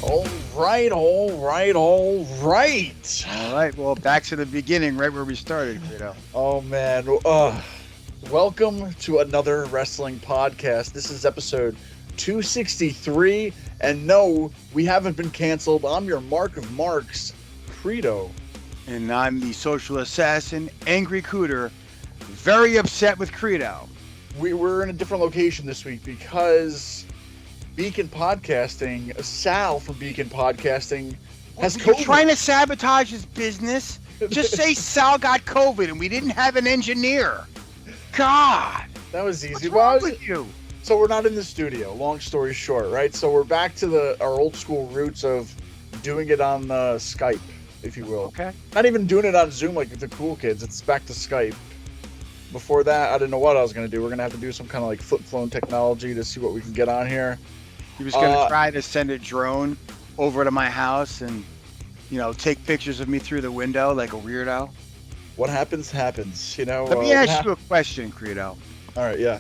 All right. All right, well, back to the beginning, right where we started, Credo. Oh, man. Welcome to another wrestling podcast. This is episode 263. And no, we haven't been canceled. I'm your Mark of Marks, Credo. And I'm the social assassin, Angry Cooter, very upset with Credo. We were in a different location this week because Beacon Podcasting, Sal from Beacon Podcasting, has You're COVID. trying to sabotage his business? Just say Sal got COVID and we didn't have an engineer. God. That was easy. What's wrong with you? So we're not in the studio, long story short, right? So we're back to our old school roots of doing it on Skype, if you will. Okay. Not even doing it on Zoom like the cool kids. It's back to Skype. Before that, I didn't know what I was going to do. We're going to have to do some kind of like flip phone technology to see what we can get on here. He was going to try to send a drone over to my house and, take pictures of me through the window like a weirdo. What happens, happens. Let me ask you a question, Credo. All right, yeah.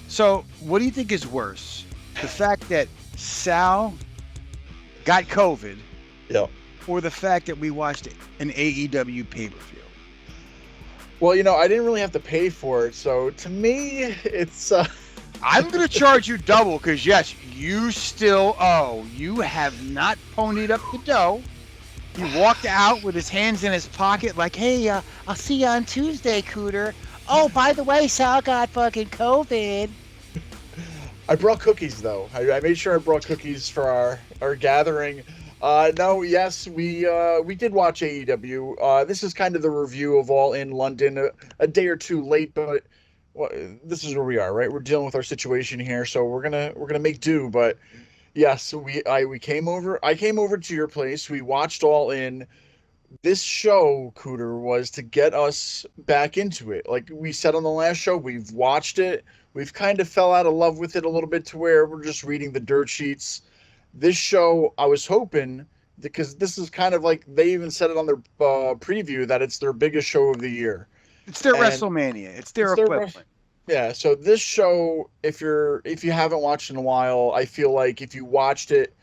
So, what do you think is worse? The fact that Sal got COVID, yeah, or the fact that we watched an AEW pay-per-view? Well, I didn't really have to pay for it, so to me, it's... I'm going to charge you double, because yes, you still owe. You have not ponied up the dough. He walked out with his hands in his pocket like, hey, I'll see you on Tuesday, Cooter. Oh, by the way, Sal got fucking COVID. I brought cookies, though. I made sure I brought cookies for our gathering. Yes, we did watch AEW. This is kind of the review of All In London, a day or two late, but this is where we are, right? We're dealing with our situation here, so we're gonna make do. But yes, we came over. I came over to your place. We watched All In. This show, Cooter, was to get us back into it. Like we said on the last show, we've watched it. We've kind of fell out of love with it a little bit to where we're just reading the dirt sheets. This show, I was hoping, because this is kind of like, they even said it on their preview, that it's their biggest show of the year. It's their WrestleMania. It's their equivalent. Yeah, so this show, if you haven't watched in a while, I feel like if you watched it,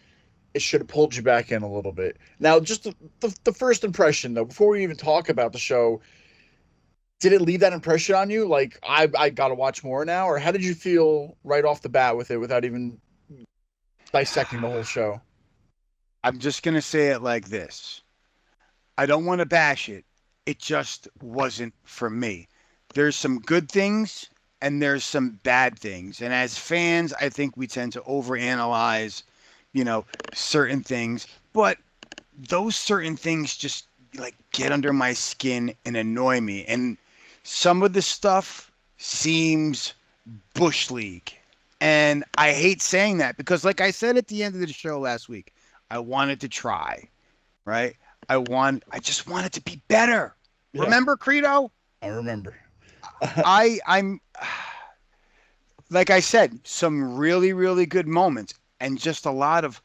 it should have pulled you back in a little bit. Now, just the first impression, though, before we even talk about the show, did it leave that impression on you? Like, I got to watch more now? Or how did you feel right off the bat with it without even dissecting the whole show? I'm just going to say it like this. I don't want to bash it. It just wasn't for me. There's some good things and there's some bad things. And as fans, I think we tend to overanalyze, certain things. But those certain things just get under my skin and annoy me. And some of the stuff seems Bush League. And I hate saying that because, like I said at the end of the show last week, I wanted to try, right? I just wanted to be better. Yeah. Remember, Credo? I remember. I'm like I said, some really, really good moments and just a lot of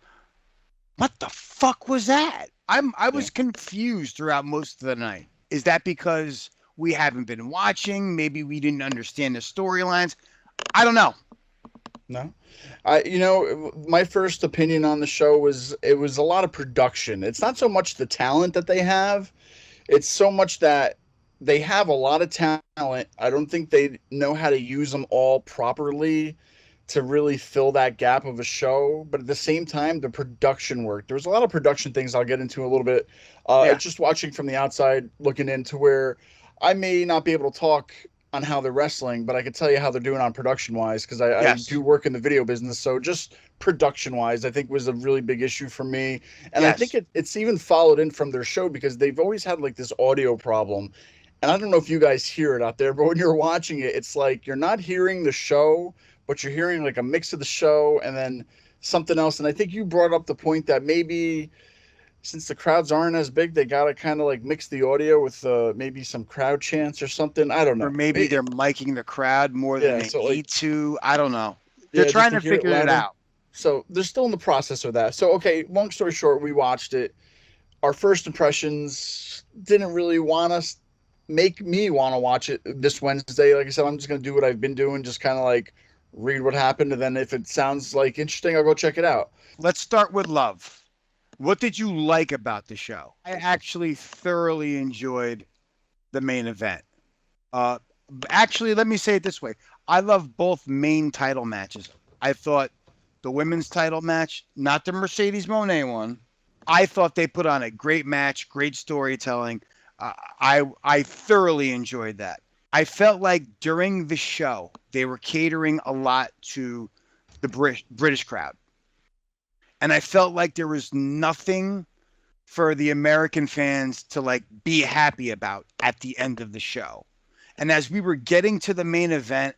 what the fuck was that? I was confused throughout most of the night. Is that because we haven't been watching? Maybe we didn't understand the storylines. I don't know. No, my first opinion on the show was it was a lot of production. It's not so much the talent that they have. It's so much that they have a lot of talent. I don't think they know how to use them all properly to really fill that gap of a show. But at the same time, the production work. There's a lot of production things I'll get into a little bit. Just watching from the outside, looking into where I may not be able to talk on how they're wrestling, but I can tell you how they're doing on production-wise because I do work in the video business. So just production-wise, I think was a really big issue for me. And I think it's even followed in from their show because they've always had like this audio problem. And I don't know if you guys hear it out there, but when you're watching it, it's like you're not hearing the show, but you're hearing like a mix of the show and then something else. And I think you brought up the point that maybe since the crowds aren't as big, they got to kind of like mix the audio with maybe some crowd chants or something. I don't know. Or maybe they're miking the crowd more than they need to. I don't know. They're trying to figure it out. So they're still in the process of that. So, okay, long story short, we watched it. Our first impressions didn't really make me want to watch it this Wednesday. Like I said, I'm just going to do what I've been doing, just kind of like read what happened. And then if it sounds like interesting, I'll go check it out. Let's start with love. What did you like about the show? I actually thoroughly enjoyed the main event. Uh, Actually, let me say it this way. I love both main title matches. I thought the women's title match, not the Mercedes Moné one, I thought they put on a great match, great storytelling. I thoroughly enjoyed that. I felt like during the show they were catering a lot to the British crowd, and I felt like there was nothing for the American fans to like be happy about at the end of the show. And as we were getting to the main event,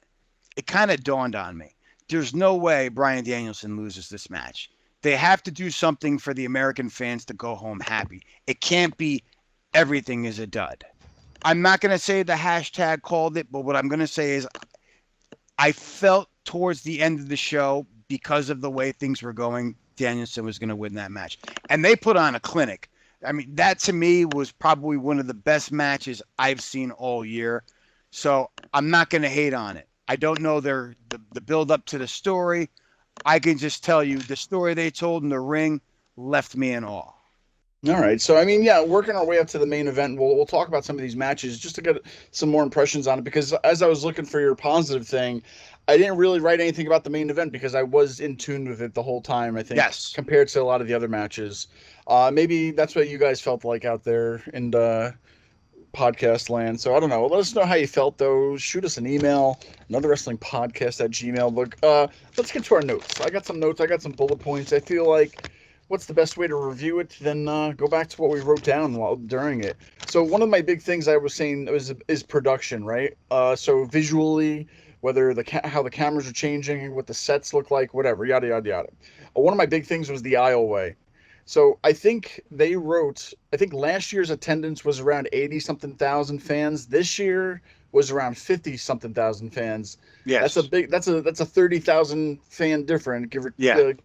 it kind of dawned on me. There's no way Bryan Danielson loses this match. They have to do something for the American fans to go home happy. It can't be everything is a dud. I'm not going to say the hashtag called it, but what I'm going to say is I felt towards the end of the show, because of the way things were going, Danielson was going to win that match. And they put on a clinic. I mean, that to me was probably one of the best matches I've seen all year. So I'm not going to hate on it. I don't know the build up to the story. I can just tell you the story they told in the ring left me in awe. All right. So, I mean, yeah, working our way up to the main event, we'll talk about some of these matches just to get some more impressions on it. Because as I was looking for your positive thing, I didn't really write anything about the main event because I was in tune with it the whole time, I think, Yes. compared to a lot of the other matches. Maybe that's what you guys felt like out there in the podcast land. So, I don't know. Let us know how you felt, though. Shoot us an email, another wrestling podcast at Gmail. But let's get to our notes. I got some notes. I got some bullet points. I feel like what's the best way to review it? Then go back to what we wrote down during it. So one of my big things I was saying is production, right? So visually, whether how the cameras are changing, what the sets look like, whatever, yada yada yada. One of my big things was the aisleway. So I think last year's attendance was around 80 something thousand fans. This year was around 50 something thousand fans. Yes. That's a 30,000 fan difference,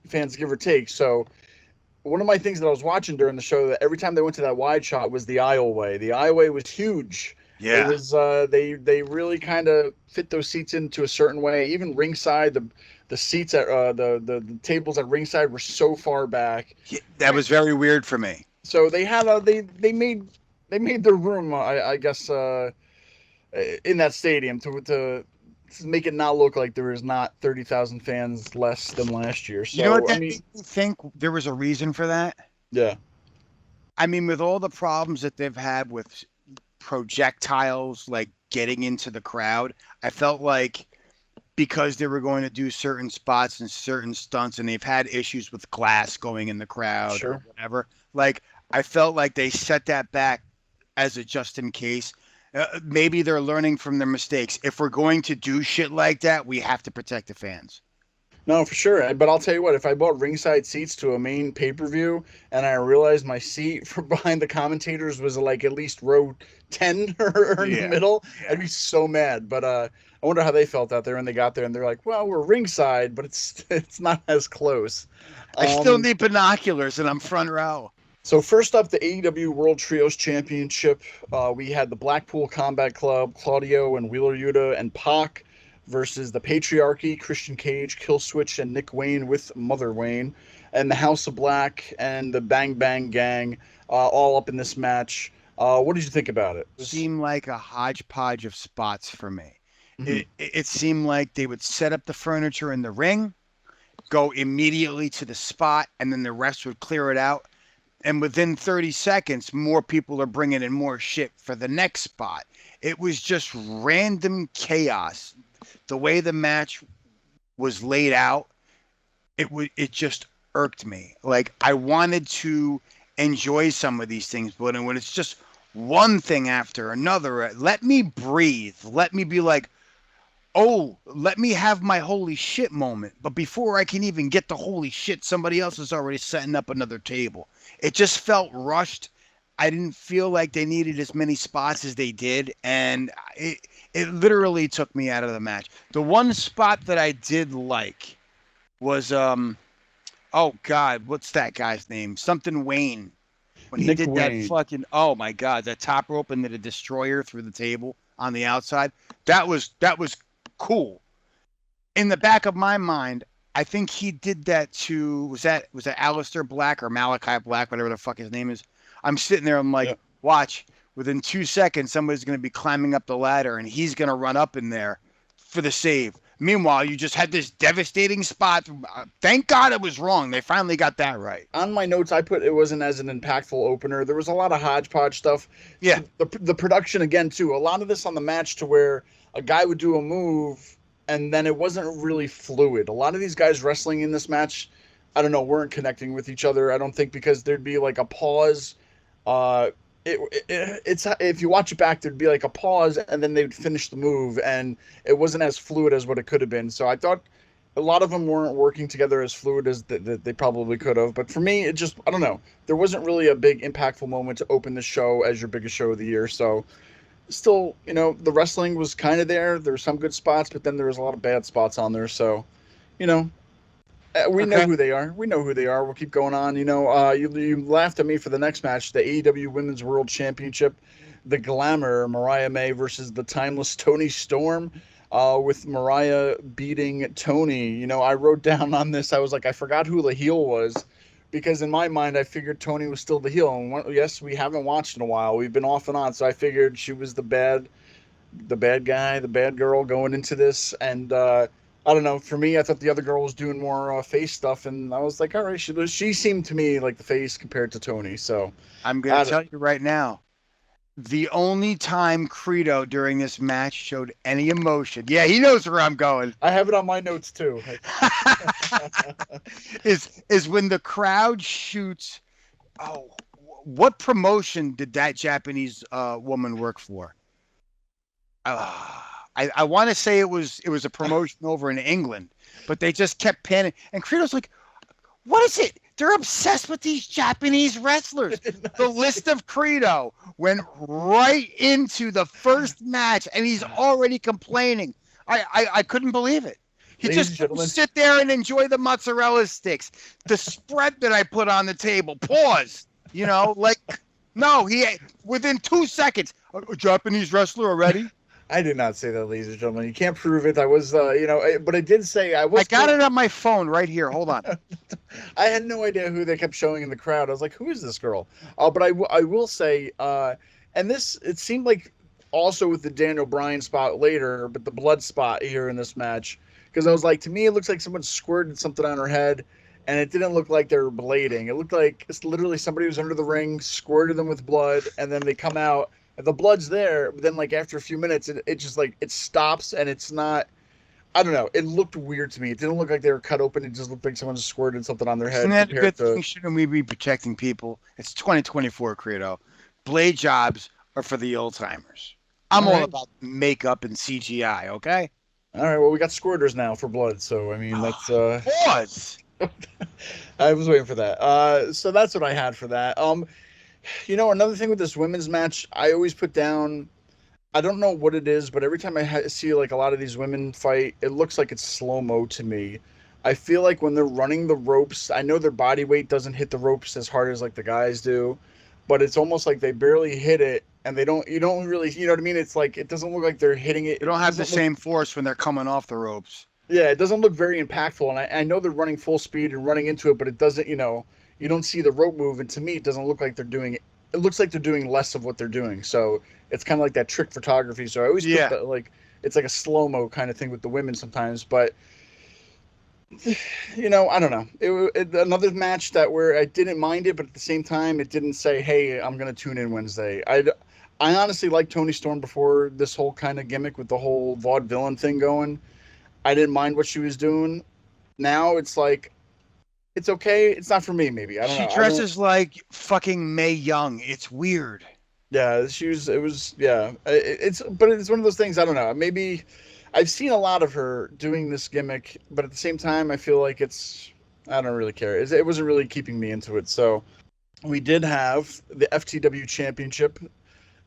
fans give or take. So one of my things that I was watching during the show, that every time they went to that wide shot, was the aisleway. The aisleway was huge. Yeah. It was they really kind of fit those seats into a certain way. Even ringside, the seats at the tables at ringside were so far back. Yeah, that was very weird for me. So they had they made their room, I guess, in that stadium to make it not look like there was not 30,000 fans less than last year. So, You know what that I mean, made me think there was a reason for that? yeah. I mean, with all the problems that they've had with projectiles like getting into the crowd, I felt like because they were going to do certain spots and certain stunts, and they've had issues with glass going in the crowd Sure. or whatever, like I felt like they set that back as a just in case. Maybe they're learning from their mistakes. If we're going to do shit like that, we have to protect the fans. No, for sure. But I'll tell you what, if I bought ringside seats to a main pay-per-view and I realized my seat for behind the commentators was like at least row 10 or in the middle, I'd be so mad. But I wonder how they felt out there when they got there and they're like, well, we're ringside, but it's not as close. I still need binoculars and I'm front row. So first up, the AEW World Trios Championship. We had the Blackpool Combat Club, Claudio and Wheeler Yuta and Pac versus the Patriarchy, Christian Cage, Killswitch, and Nick Wayne with Mother Wayne, and the House of Black and the Bang Bang Gang, all up in this match. What did you think about it? It seemed like a hodgepodge of spots for me. Mhm. It seemed like they would set up the furniture in the ring, go immediately to the spot, and then the rest would clear it out. And within 30 seconds, more people are bringing in more shit for the next spot. It was just random chaos. The way the match was laid out, it just irked me. Like I wanted to enjoy some of these things, but when it's just one thing after another, let me breathe. Let me be like, oh, let me have my holy shit moment. But before I can even get the holy shit, somebody else is already setting up another table. It just felt rushed. I didn't feel like they needed as many spots as they did, and it literally took me out of the match. The one spot that I did like was oh God, what's that guy's name? Something Wayne. When he Nick did Wayne. that fucking, oh my God, that top rope into the destroyer through the table on the outside. That was cool. In the back of my mind, I think he did that to was that Aleister Black or Malachi Black, whatever the fuck his name is. I'm sitting there, I'm like, Yeah. watch, within 2 seconds, somebody's gonna be climbing up the ladder and he's gonna run up in there for the save. Meanwhile, you just had this devastating spot. Thank God it was wrong. They finally got that right. On my notes, I put it wasn't as an impactful opener. There was a lot of hodgepodge stuff. Yeah. The production again too. A lot of this on the match to where a guy would do a move and then it wasn't really fluid. A lot of these guys wrestling in this match, I don't know, weren't connecting with each other. I don't think because there'd be like a pause. It's if you watch it back, there'd be like a pause and then they'd finish the move, and it wasn't as fluid as what it could have been. So I thought a lot of them weren't working together as fluid as they probably could have. But for me, it just, I don't know. There wasn't really a big impactful moment to open the show as your biggest show of the year. So still, the wrestling was kind of there. There were some good spots, but then there was a lot of bad spots on there. So, we know who they are. We know who they are. We'll keep going on. You laughed at me for the next match, the AEW Women's World Championship, the Glamour, Mariah May versus the Timeless Toni Storm, with Mariah beating Toni. I wrote down on this, I was like, I forgot who the heel was, because in my mind, I figured Toni was still the heel. And yes, we haven't watched in a while. We've been off and on, so I figured she was the bad guy, the bad girl going into this. And I don't know. For me, I thought the other girl was doing more face stuff, and I was like, all right, she seemed to me like the face compared to Toni. So I'm going to tell you right now, the only time Credo during this match showed any emotion, yeah, he knows where I'm going. I have it on my notes too. is when the crowd shoots. Oh, what promotion did that Japanese woman work for? I want to say it was a promotion over in England, but they just kept panning. And Credo's like, what is it? They're obsessed with these Japanese wrestlers. The list of Credo went right into the first match, and he's already complaining. I couldn't believe it. He just sit there and enjoy the mozzarella sticks. The spread that I put on the table. Pause. No, within 2 seconds, a Japanese wrestler already? I did not say that, ladies and gentlemen. You can't prove it. I was, but I did say I was. I got it on my phone right here. Hold on. I had no idea who they kept showing in the crowd. I was like, who is this girl? But I will say, and this, it seemed like also with the Daniel Bryan spot later, but the blood spot here in this match, because I was like, to me, it looks like someone squirted something on her head, and it didn't look like they were blading. It looked like it's literally somebody was under the ring, squirted them with blood, and then they come out. The blood's there, but then like after a few minutes, it just like it stops, and it's not. I don't know. It looked weird to me. It didn't look like they were cut open. It just looked like someone just squirted something on their head. Isn't that a good thing? Shouldn't we be protecting people? It's 2024, Credo. Blade jobs are for the old timers. I'm all about makeup and CGI. Okay. All right. Well, we got squirters now for blood, so I mean that's. Pause. I was waiting for that. So that's what I had for that. Another thing with this women's match, I always put down, I don't know what it is, but every time I see like a lot of these women fight, it looks like it's slow-mo to me. I feel like when they're running the ropes, I know their body weight doesn't hit the ropes as hard as like the guys do, but it's almost like they barely hit it, and you don't really, you know what I mean? It's like, it doesn't look like they're hitting it. They don't have the same force when they're coming off the ropes. Yeah, it doesn't look very impactful, and I know they're running full speed and running into it, but it doesn't, you don't see the rope move, and to me, it doesn't look like they're doing it. It looks like they're doing less of what they're doing. So it's kind of like that trick photography. So I always put that, like, it's like a slow-mo kind of thing with the women sometimes. But, I don't know. Another match where I didn't mind it, but at the same time, it didn't say, hey, I'm going to tune in Wednesday. I honestly liked Toni Storm before this whole kind of gimmick with the whole vaudevillain thing going. I didn't mind what she was doing. Now it's like, it's okay. It's not for me, maybe. I don't know. She dresses like fucking Mae Young. It's weird. Yeah, It's one of those things, I don't know. Maybe I've seen a lot of her doing this gimmick, but at the same time, I feel like I don't really care. It wasn't really keeping me into it. So we did have the FTW Championship,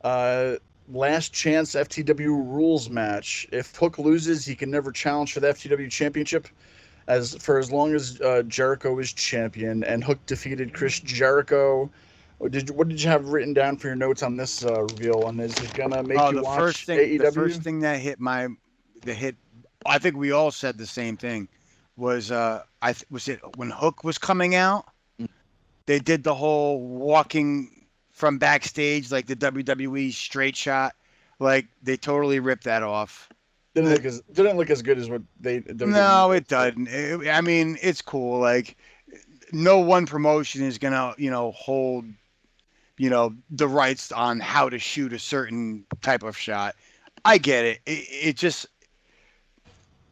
last chance FTW rules match. If Hook loses, he can never challenge for the FTW Championship as long as Jericho is champion, and Hook defeated Chris Jericho. What did you have written down for your notes on this reveal? And is it gonna make you watch AEW? The first thing that hit I think we all said the same thing. was was it when Hook was coming out? They did the whole walking from backstage like the WWE straight shot. Like they totally ripped that off. Didn't look as good as what they WWE No, it did. doesn't. I mean, it's cool. Like no one promotion is gonna, hold, the rights on how to shoot a certain type of shot. I get it. It just,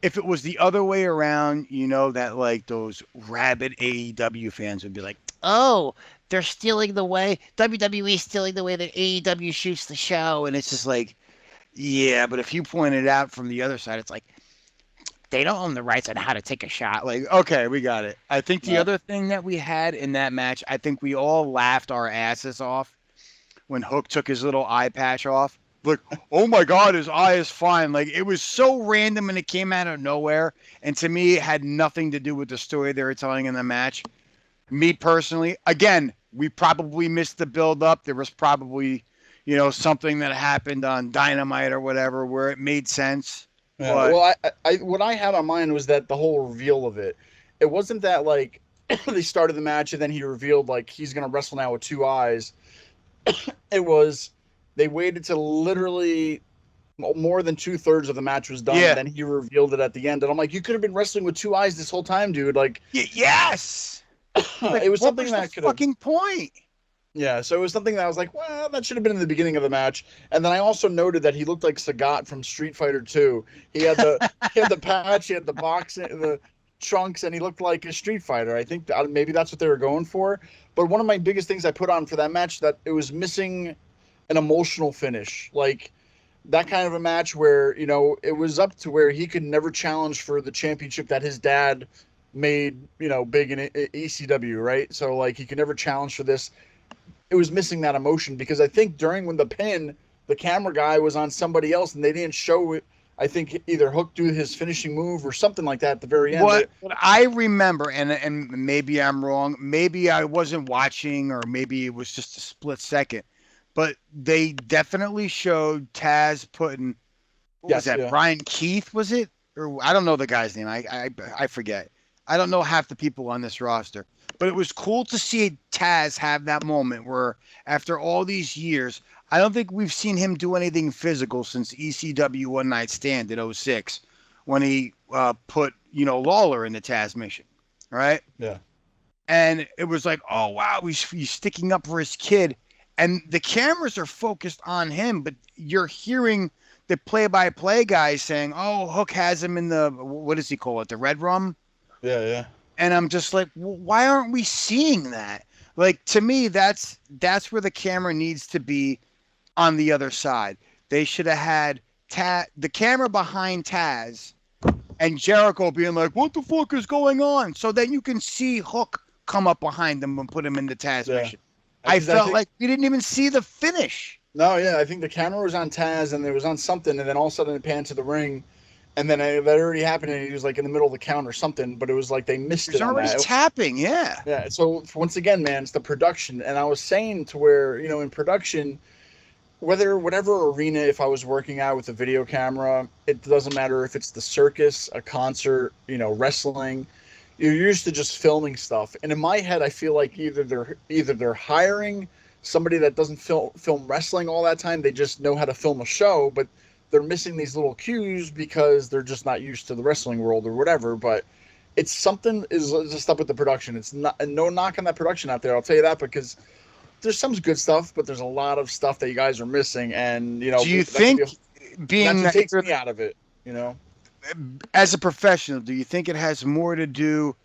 if it was the other way around, that like those rabid AEW fans would be like, oh, they're stealing the way WWE stealing the way that AEW shoots the show, and it's just like, yeah, but if you point it out from the other side, it's like they don't own the rights on how to take a shot. Like, okay, we got it. I think the No. other thing that we had in that match, I think we all laughed our asses off when Hook took his little eye patch off. Like, oh my God, his eye is fine. Like, it was so random and it came out of nowhere. And to me, it had nothing to do with the story they were telling in the match. Me personally, again, we probably missed the build up. There was probably, something that happened on Dynamite or whatever where it made sense. Yeah, But well, I what I had on mind was that the whole reveal of it. It wasn't that like they started the match and then he revealed like he's gonna wrestle now with two eyes. It was they waited till literally more than 2/3 of the match was done, yeah, and then he revealed it at the end. And I'm like, you could have been wrestling with two eyes this whole time, dude. Like, yes. Like, it was what something was that the could have. fucking point? Yeah, so it was something that I was like, well, that should have been in the beginning of the match. And then I also noted that he looked like Sagat from Street Fighter 2. He had the patch, he had the box, the trunks, and he looked like a Street Fighter. I think maybe that's what they were going for. But one of my biggest things I put on for that match that it was missing an emotional finish, like that kind of a match where it was up to where he could never challenge for the championship that his dad made big in ECW, right? So like he could never challenge for this. It was missing that emotion because I think during when the pin, the camera guy was on somebody else and they didn't show it. I think either Hook do his finishing move or something like that at the very end. What I remember, and maybe I'm wrong, maybe I wasn't watching, or maybe it was just a split second, but they definitely showed Taz putting, what was Yes, that, yeah. Brian Keith, was it? Or I don't know the guy's name. I forget. I don't know half the people on this roster. But it was cool to see Taz have that moment where, after all these years, I don't think we've seen him do anything physical since ECW One Night Stand in '06 when he put, Lawler in the Taz mission, right? Yeah. And it was like, oh, wow, he's sticking up for his kid. And the cameras are focused on him, but you're hearing the play-by-play guy saying, oh, Hook has him in the, what does he call it, the Red Room? Yeah, yeah. And I'm just like, why aren't we seeing that? Like, to me, that's where the camera needs to be on the other side. They should have had the camera behind Taz and Jericho being like, what the fuck is going on? So then you can see Hook come up behind them and put him in the Taz mission. I felt like we didn't even see the finish. No, yeah, I think the camera was on Taz and it was on something, and then all of a sudden it panned to the ring. And then that already happened, and he was like in the middle of the count or something, but it was like they missed it. He's already tapping, yeah. Yeah. So once again, man, it's the production. And I was saying to where, in production, whatever arena, if I was working out with a video camera, it doesn't matter if it's the circus, a concert, wrestling. You're used to just filming stuff. And in my head, I feel like either they're hiring somebody that doesn't film wrestling all that time. They just know how to film a show, but they're missing these little cues because they're just not used to the wrestling world or whatever. But it's something is just up with the production. It's not no knock on that production out there. I'll tell you that, because there's some good stuff, but there's a lot of stuff that you guys are missing. And do you think being that takes me out of it? As a professional, do you think it has more to do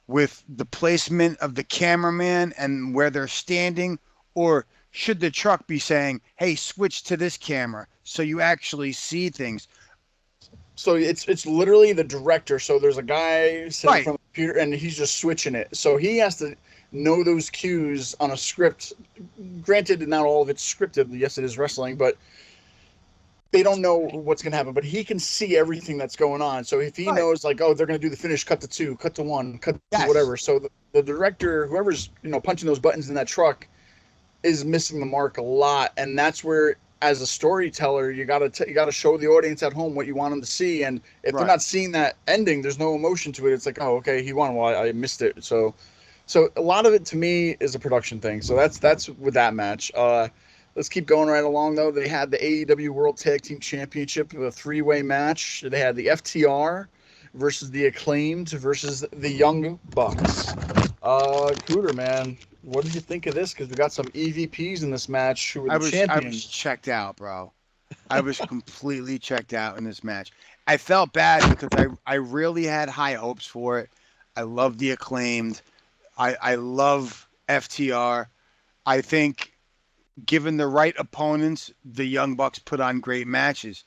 with the placement of the cameraman and where they're standing, or should the truck be saying, hey, switch to this camera so you actually see things? So it's literally the director. So there's a guy sitting in front of the computer and he's just switching it. So he has to know those cues on a script. Granted, not all of it's scripted. Yes, it is wrestling, but they don't know what's going to happen. But he can see everything that's going on. So if he knows, like, oh, they're going to do the finish, cut to 2, cut to 1, cut to whatever. So the director, whoever's punching those buttons in that truck, is missing the mark a lot. And that's where as a storyteller, you gotta show the audience at home what you want them to see, and if they're Right. not seeing that ending, there's no emotion to it. It's like, oh, okay, he won. Well, I missed it. So a lot of it to me is a production thing. So that's with that match. Let's keep going right along though. They had the AEW World Tag Team Championship, a three-way match. They had the FTR versus the Acclaimed versus the Young Bucks. Cooter, man, what did you think of this? Because we got some EVPs in this match who were the I champions. was checked out, bro. I was completely checked out in this match. I felt bad because I really had high hopes for it. I love the Acclaimed. I love FTR. I think given the right opponents, the Young Bucks put on great matches.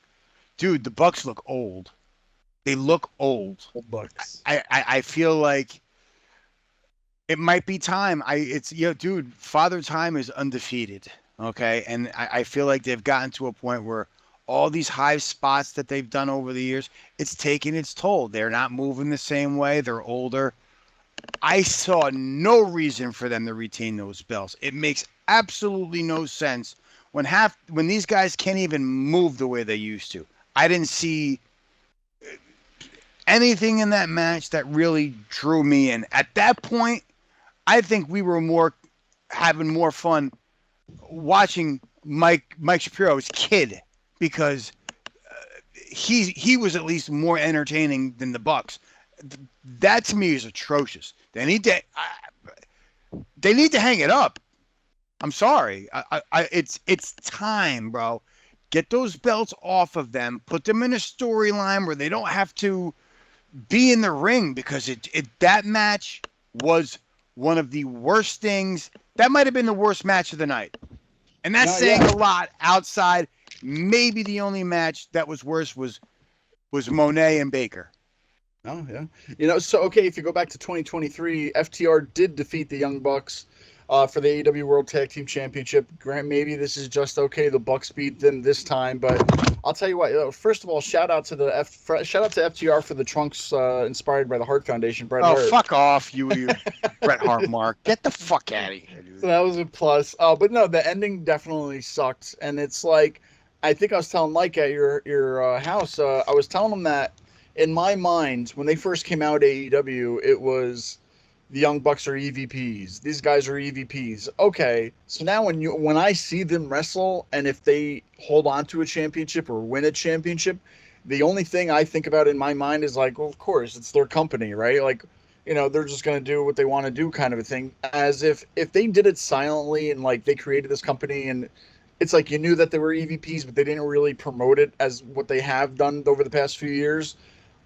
Dude, the Bucks look old. They look old. Old Bucks. I feel like it might be time. Dude, Father Time is undefeated. Okay. And I feel like they've gotten to a point where all these high spots that they've done over the years, it's taking its toll. They're not moving the same way. They're older. I saw no reason for them to retain those belts. It makes absolutely no sense when these guys can't even move the way they used to. I didn't see anything in that match that really drew me in. At that point, I think we were having more fun watching Mike Shapiro's kid because he was at least more entertaining than the Bucks. That to me is atrocious. They need to hang it up. I'm sorry. It's time, bro. Get those belts off of them. Put them in a storyline where they don't have to be in the ring because that match was one of the worst things. That might have been the worst match of the night. And that's saying a lot outside. Maybe the only match that was worse was Monet and Baker. Oh, yeah. So, okay, if you go back to 2023, FTR did defeat the Young Bucks for the AEW World Tag Team Championship. Grant, maybe this is just okay. The Bucks beat them this time, but I'll tell you what. First of all, shout out to FTR for the trunks inspired by the Hart Foundation. Bret Hart. Fuck off, you Bret Hart mark. Get the fuck out of here, dude. So that was a plus. But no, the ending definitely sucked, and it's like I think I was telling Mike at your house. I was telling him that in my mind, when they first came out AEW, it was the Young Bucks are EVPs. These guys are EVPs. Okay, so now when I see them wrestle, and if they hold on to a championship or win a championship, the only thing I think about in my mind is like, well, of course, it's their company, right? Like, they're just going to do what they want to do kind of a thing. As if they did it silently and like they created this company and it's like you knew that they were EVPs, but they didn't really promote it as what they have done over the past few years.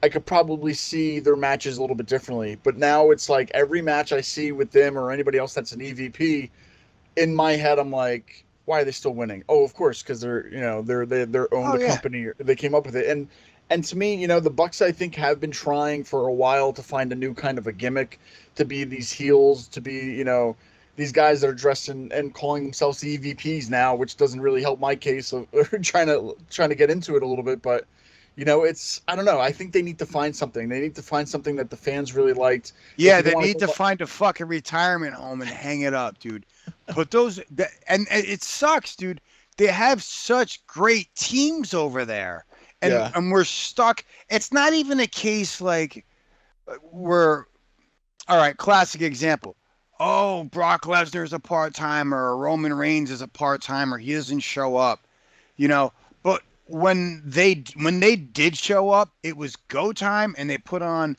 I could probably see their matches a little bit differently. But now it's like every match I see with them or anybody else that's an EVP, in my head I'm like, why are they still winning? Oh, of course, because they're own the company. They came up with it. And to me, the Bucks I think have been trying for a while to find a new kind of a gimmick to be these heels, to be these guys that are dressed and calling themselves the EVPs now, which doesn't really help my case of trying to get into it a little bit, but. I don't know. I think they need to find something. They need to find something that the fans really liked. Yeah, they need to find a fucking retirement home and hang it up, dude. But and it sucks, dude. They have such great teams over there. And we're stuck. It's not even a case like all right, classic example. Oh, Brock Lesnar is a part-timer or Roman Reigns is a part-timer. He doesn't show up, but when they did show up, it was go time and they put on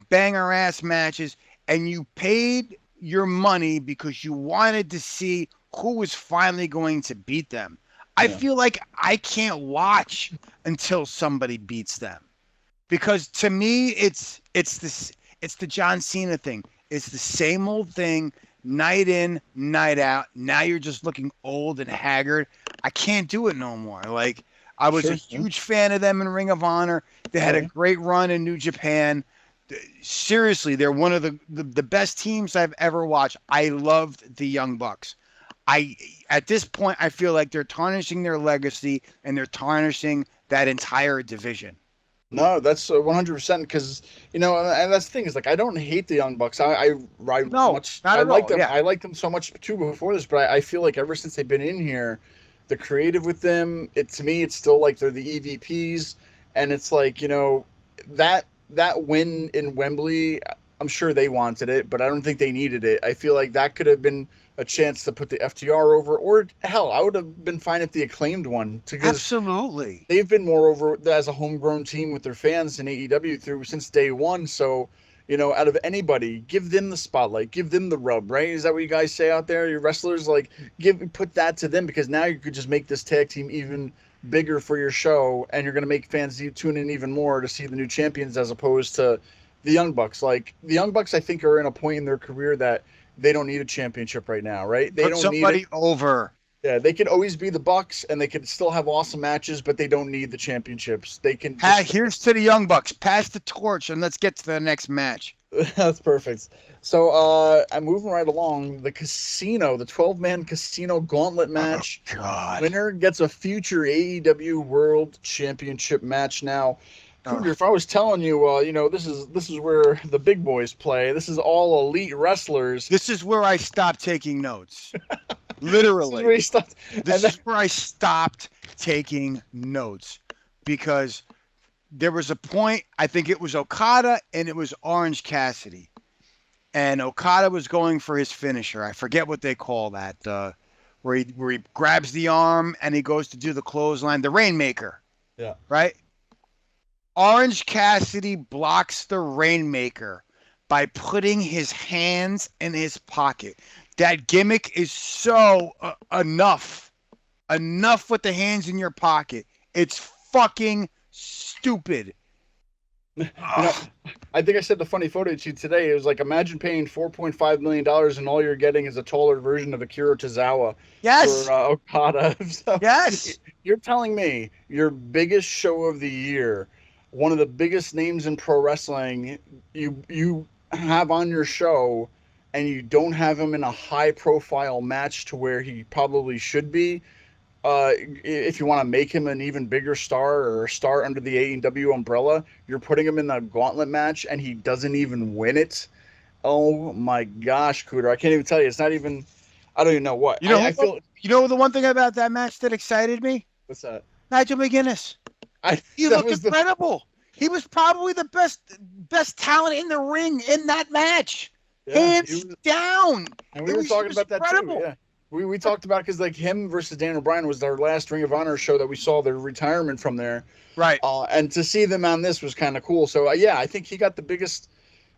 banger ass matches and you paid your money because you wanted to see who was finally going to beat them. I feel like I can't watch until somebody beats them because to me it's the John Cena thing. It's the same old thing night in, night out. Now you're just looking old and haggard. I can't do it no more. Like I was a huge fan of them in Ring of Honor. They had a great run in New Japan. Seriously, they're one of the best teams I've ever watched. I loved the Young Bucks. At this point, I feel like they're tarnishing their legacy and they're tarnishing that entire division. No, that's 100% because and that's the thing is like I don't hate the Young Bucks. I like them. Yeah. I like them so much too before this, but I feel like ever since they've been in here, the creative with them. To me, it's still like they're the EVPs, and it's like, that win in Wembley. I'm sure they wanted it, but I don't think they needed it. I feel like that could have been a chance to put the FTR over, or hell, I would have been fine if the Acclaimed one, because Absolutely. they've been more over as a homegrown team with their fans in AEW through since day one. So, out of anybody, give them the spotlight, give them the rub, right? Is that what you guys say out there? Your wrestlers, like, put that to them, because now you could just make this tag team even bigger for your show, and you're going to make fans tune in even more to see the new champions as opposed to the Young Bucks. Like, the Young Bucks, I think, are in a point in their career that they don't need a championship right now, right? They Put don't need it. somebody over. Yeah, they could always be the Bucks, and they could still have awesome matches, but they don't need the championships. They can just... Here's to the Young Bucks. Pass the torch, and let's get to the next match. That's perfect. So I'm moving right along. The 12-man casino gauntlet match. Oh, God. Winner gets a future AEW World Championship match. Now, Cougar, if I was telling you, this is where the big boys play. This is all elite wrestlers. This is where I stopped taking notes. Literally. This is where I stopped taking notes, because there was a point, I think it was Okada and it was Orange Cassidy. And Okada was going for his finisher. I forget what they call that, where he grabs the arm and he goes to do the clothesline, the Rainmaker. Yeah. Right? Orange Cassidy blocks the Rainmaker by putting his hands in his pocket. That gimmick is so enough. Enough with the hands in your pocket. It's fucking stupid. I think I said the funny photo to you today. It was like, imagine paying $4.5 million and all you're getting is a taller version of Akira Tozawa. Yes. For Okada. So yes. You're telling me your biggest show of the year, one of the biggest names in pro wrestling, you have on your show, and you don't have him in a high-profile match to where he probably should be. If you want to make him an even bigger star, or a star under the AEW umbrella, you're putting him in the gauntlet match and he doesn't even win it. Oh my gosh, Cooter. I can't even tell you. It's not even, I don't even know what. I feel. You know the one thing about that match that excited me? What's that? Nigel McGuinness. He looked incredible. He was probably the best talent in the ring in that match. Yeah, hands down. And we were talking about that too. Yeah. We talked about it because, like, him versus Daniel Bryan was our last Ring of Honor show that we saw their retirement from there. Right. And to see them on this was kind of cool. So, yeah, I think he got the biggest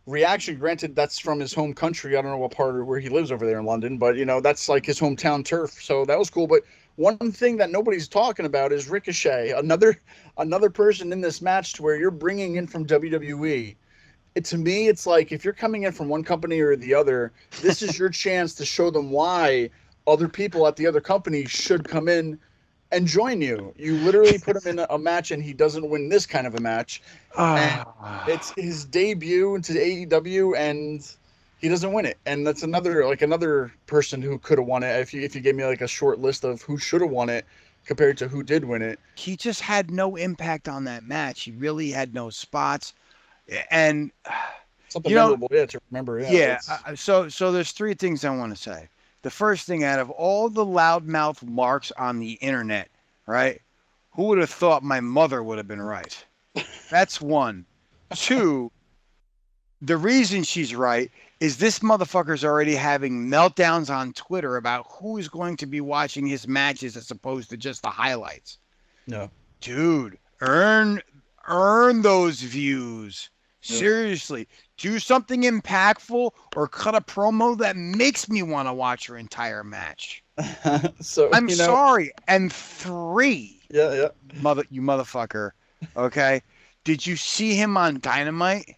reaction. Granted, that's from his home country. I don't know what part of where he lives over there in London, but, that's like his hometown turf. So that was cool. But one thing that nobody's talking about is Ricochet, another person in this match to where you're bringing in from WWE. To me, it's like, if you're coming in from one company or the other, this is your chance to show them why other people at the other company should come in and join you. You literally put him in a match and he doesn't win this kind of a match. And it's his debut into AEW and he doesn't win it. And that's another person who could have won it. If you gave me like a short list of who should have won it compared to who did win it. He just had no impact on that match. He really had no spots. And something memorable, to remember. Yeah. So there's three things I want to say. The first thing, out of all the loudmouth marks on the internet, right? Who would have thought my mother would have been right? That's one. Two, the reason she's right is this motherfucker's already having meltdowns on Twitter about who is going to be watching his matches as opposed to just the highlights. No. Dude, earn those views. Seriously, do something impactful or cut a promo that makes me want to watch your entire match. So I'm sorry. And three, you motherfucker. Okay, did you see him on Dynamite?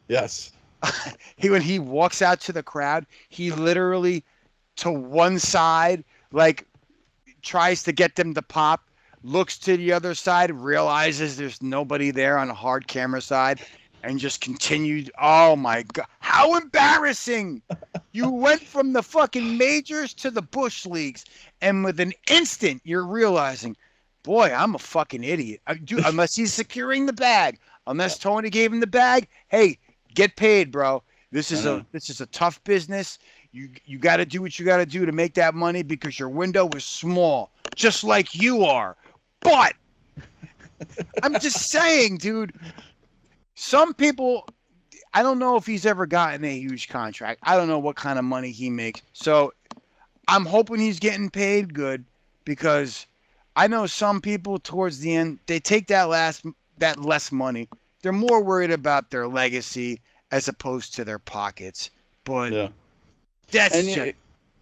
Yes. When he walks out to the crowd, he literally to one side, like, tries to get them to pop. Looks to the other side, realizes there's nobody there on a hard camera side, and just continued. Oh my God. How embarrassing. You went from the fucking majors to the Bush Leagues, and with an instant, you're realizing, boy, I'm a fucking idiot. Unless he's securing the bag. Unless Tony gave him the bag, hey, get paid, bro. This I is know. a tough business. You got to do what you got to do to make that money because your window is small, just like you are. But I'm just saying, dude, some people, I don't know if he's ever gotten a huge contract. I don't know what kind of money he makes. So I'm hoping he's getting paid good because I know some people towards the end, they take that less money. They're more worried about their legacy as opposed to their pockets. But Yeah. that's And just,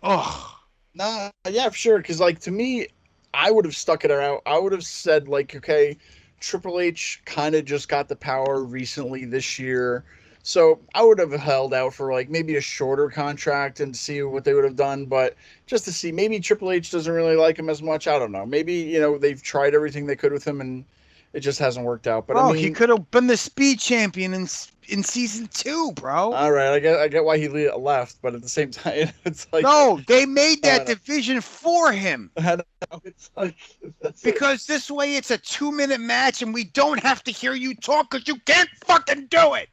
oh, nah, yeah, for sure. Because like to me, I would have stuck it out. I would have said like, okay, Triple H kind of just got the power recently this year, so I would have held out for like maybe a shorter contract and see what they would have done. But just to see, maybe Triple H doesn't really like him as much. I don't know. Maybe they've tried everything they could with him and it just hasn't worked out. But I bro, he mean, could have been the speed champion in season 2, bro. all right, I get why he left, but at the same time, it's like No, they made I that don't know. division for him. I don't know. It's like that's it. Because this way it's a 2-minute match and we don't have to hear you talk because you can't fucking do it.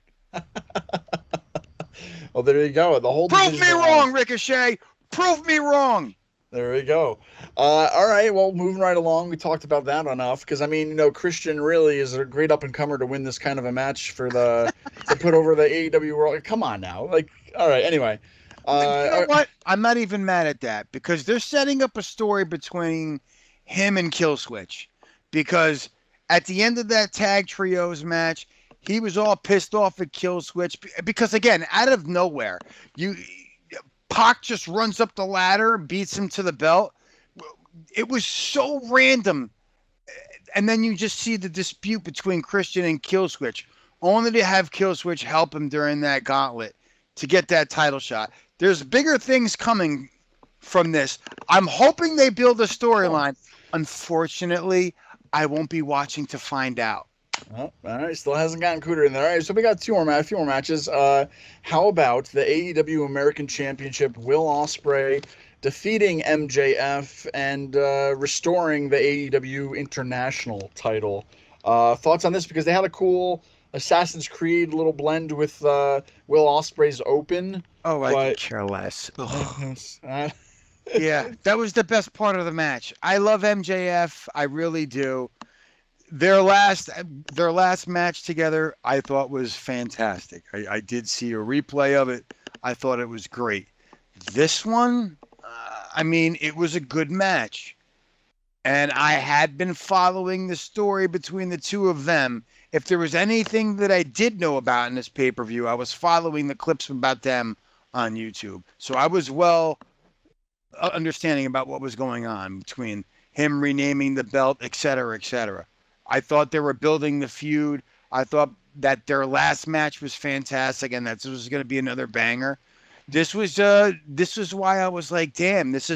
Well, there you go. The whole Prove me division. wrong, Ricochet. Prove me wrong. There we go. All right. Well, moving right along, we talked about that enough because I mean, Christian really is a great up and comer to win this kind of a match for the to put over the AEW World. Come on now. Like, all right. Anyway, You know what? I'm not even mad at that because they're setting up a story between him and Killswitch. Because at the end of that tag trios match, he was all pissed off at Killswitch because again, out of nowhere, you Pac just runs up the ladder, beats him to the belt. It was so random. And then you just see the dispute between Christian and Killswitch, only to have Killswitch help him during that gauntlet to get that title shot. There's bigger things coming from this. I'm hoping they build a storyline. Unfortunately, I won't be watching to find out. oh, all right. Still hasn't gotten Cooter in there. All right. So we got a few more matches. How about the AEW American Championship? Will Ospreay defeating MJF and restoring the AEW International title. Thoughts on this? Because they had a cool Assassin's Creed little blend with Will Ospreay's Open. Oh, I could But care less. uh, Yeah, that was the best part of the match. I love MJF. I really do. Their last match together, I thought was fantastic. I did see a replay of it. I thought it was great. This one, I mean, it was a good match. And I had been following the story between the two of them. If there was anything that I did know about in this pay-per-view, I was following the clips about them on YouTube. So I was well understanding about what was going on between him renaming the belt, et cetera, et cetera. I thought they were building the feud. I thought that their last match was fantastic and that this was going to be another banger. This was why I was like, damn, this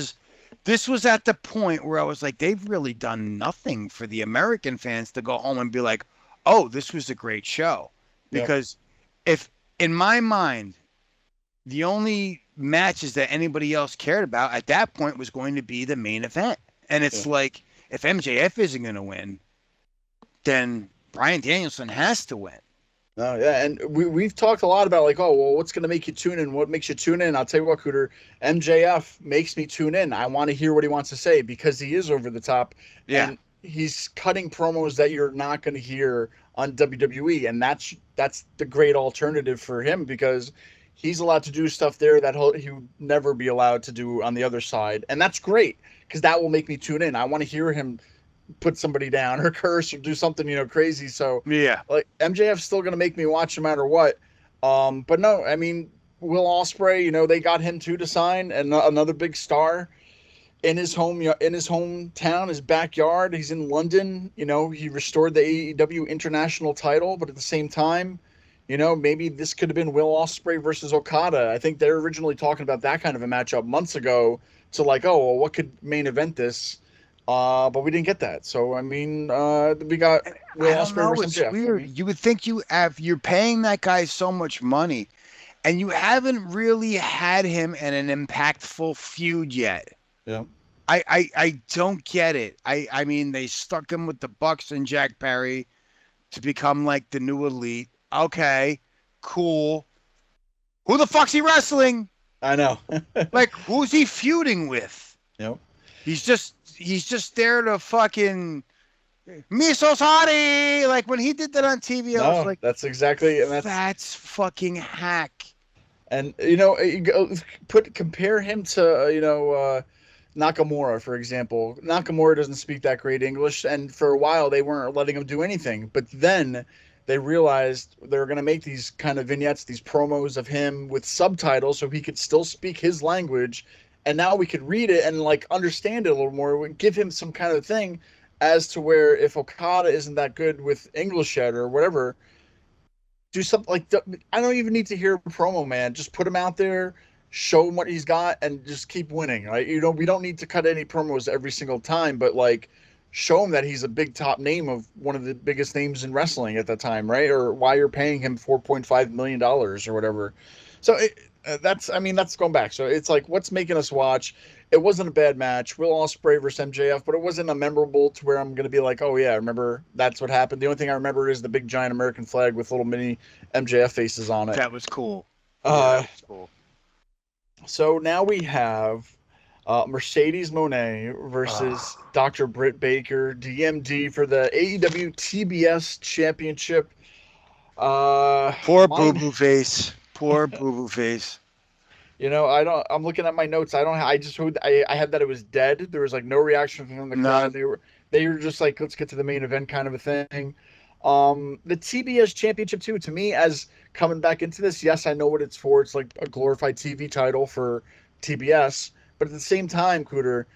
was at the point where I was like, they've really done nothing for the American fans to go home and be like, oh, this was a great show. Yep. Because if in my mind, the only matches that anybody else cared about at that point was going to be the main event. And it's like, if MJF isn't going to win, then Bryan Danielson has to win. Oh yeah, and we've talked a lot about like, oh well, what's gonna make you tune in? What makes you tune in? I'll tell you what, Cooter, MJF makes me tune in. I want to hear what he wants to say because he is over the top. Yeah. And he's cutting promos that you're not gonna hear on WWE, and that's the great alternative for him because he's allowed to do stuff there that he would never be allowed to do on the other side, and that's great because that will make me tune in. I want to hear him put somebody down or curse or do something crazy. So Yeah. like MJF's still gonna make me watch no matter what. But no, I mean Will Ospreay, they got him too to sign and another big star in his hometown, his backyard. He's in London. He restored the AEW International title, but at the same time, maybe this could have been Will Ospreay versus Okada. I think they're originally talking about that kind of a matchup months ago. To like, oh well, what could main event this? But we didn't get that. So I mean, we got Will Ospreay versus It's Jeff. weird. I mean, You would think you're paying that guy so much money, and you haven't really had him in an impactful feud yet. yeah, I don't get it. I mean, they stuck him with the Bucks and Jack Perry to become like the new elite. Okay, cool. Who the fuck's he wrestling? I know. Like, who's he feuding with? Yep. He's just there to fucking Miso Sari. Like when he did that on TV, I was No, like, that's exactly, and that's fucking hack. and compare him to Nakamura, for example. Nakamura doesn't speak that great English, and for a while they weren't letting him do anything. But then they realized they were going to make these kind of vignettes, these promos of him with subtitles, so he could still speak his language, and now we could read it and like understand it a little more. We give him some kind of thing as to where if Okada isn't that good with English yet or whatever, do something like I don't even need to hear a promo, man. Just put him out there, show him what he's got, and just keep winning. Right? We don't need to cut any promos every single time, but like show him that he's a big top name of one of the biggest names in wrestling at the time, right? Or why you're paying him $4.5 million or whatever. So that's going back. So it's like what's making us watch. It wasn't a bad match. Will Ospreay versus MJF, but it wasn't a memorable to where I'm going to be like, oh, yeah, I remember that's what happened. The only thing I remember is the big giant American flag with little mini MJF faces on it. That was cool. That was cool. So now we have Mercedes Moné versus Dr. Britt Baker, DMD, for the AEW TBS Championship. Poor boo-boo face. Poor boo-boo face. I'm looking at my notes. I just heard, I had that it was dead. There was like no reaction from the crowd. They were just like, let's get to the main event kind of a thing. The TBS Championship too, to me, as coming back into this, yes, I know what it's for. It's like a glorified TV title for TBS, but at the same time, Cooter,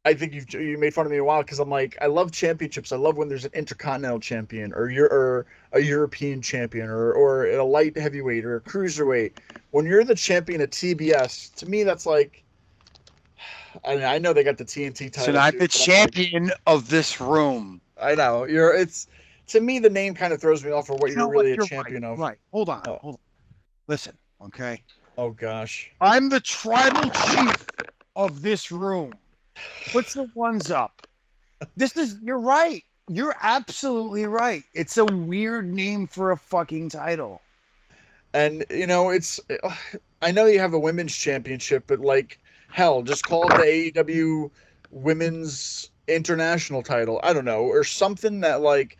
I think you made fun of me a while because I'm like, I love championships. I love when there's an intercontinental champion or a European champion or a light heavyweight or a cruiserweight. When you're the champion at TBS, to me that's like, I know they got the TNT title. So I'm the champion of this room. I know it's to me the name kind of throws me off for what you're really a champion of. Right. Hold on. Listen. Okay. Oh gosh. I'm the tribal chief of this room. What's the ones up? You're right. You're absolutely right. It's a weird name for a fucking title. And I know you have a women's championship, but like hell, just call it the AEW Women's International title. I don't know, or something that like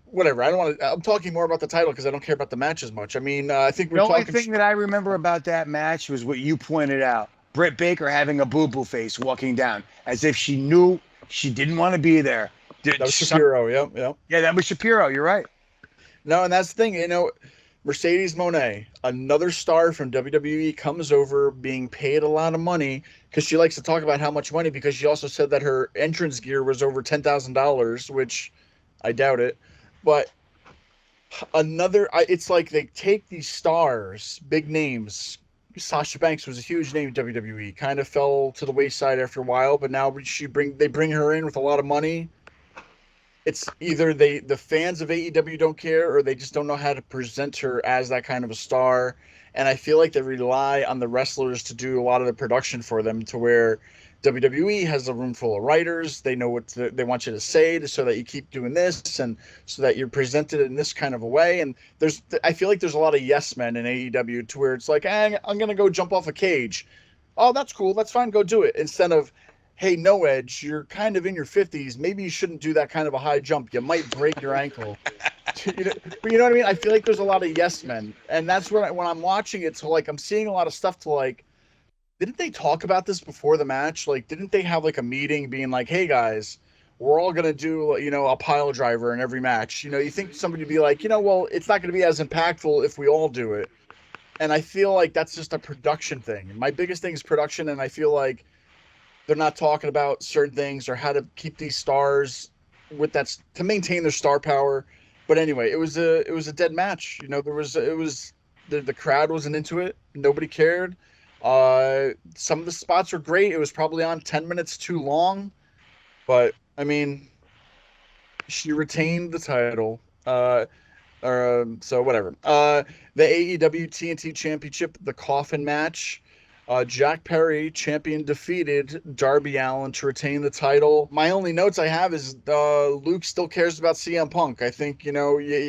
whatever. I don't want to. I'm talking more about the title because I don't care about the match as much. I mean, I think the only thing that I remember about that match was what you pointed out. Britt Baker having a boo-boo face walking down as if she knew she didn't want to be there. That was Shapiro, yep. Yeah, that was Shapiro. You're right. No, and that's the thing, Mercedes Moné, another star from WWE, comes over being paid a lot of money because she likes to talk about how much money, because she also said that her entrance gear was over $10,000, which I doubt it. But it's like they take these stars, big names. Sasha Banks was a huge name in WWE, kind of fell to the wayside after a while, but now they bring her in with a lot of money. It's either the fans of AEW don't care, or they just don't know how to present her as that kind of a star. And I feel like they rely on the wrestlers to do a lot of the production for them, to where WWE has a room full of writers. They know what they want you to say so that you keep doing this, and so that you're presented in this kind of a way. And I feel like there's a lot of yes men in AEW, to where it's like, I'm going to go jump off a cage. Oh, that's cool. That's fine. Go do it. Instead of, hey, no Edge, you're kind of in your 50s. Maybe you shouldn't do that kind of a high jump. You might break your ankle. But you know what I mean? I feel like there's a lot of yes men. And that's when I'm watching it, so like I'm seeing a lot of stuff to like, didn't they talk about this before the match? Like, didn't they have like a meeting being like, hey guys, we're all going to do, a pile driver in every match. You think somebody would be like, well, it's not going to be as impactful if we all do it. And I feel like that's just a production thing. My biggest thing is production, and I feel like they're not talking about certain things or how to keep these stars to maintain their star power. But anyway, it was a dead match. The crowd wasn't into it. Nobody cared. Some of the spots were great. It was probably on 10 minutes too long, but I mean, she retained the title. So whatever. The AEW TNT Championship, the coffin match. Jack Perry, champion, defeated Darby Allin to retain the title. My only notes I have is Luke still cares about CM Punk. I think you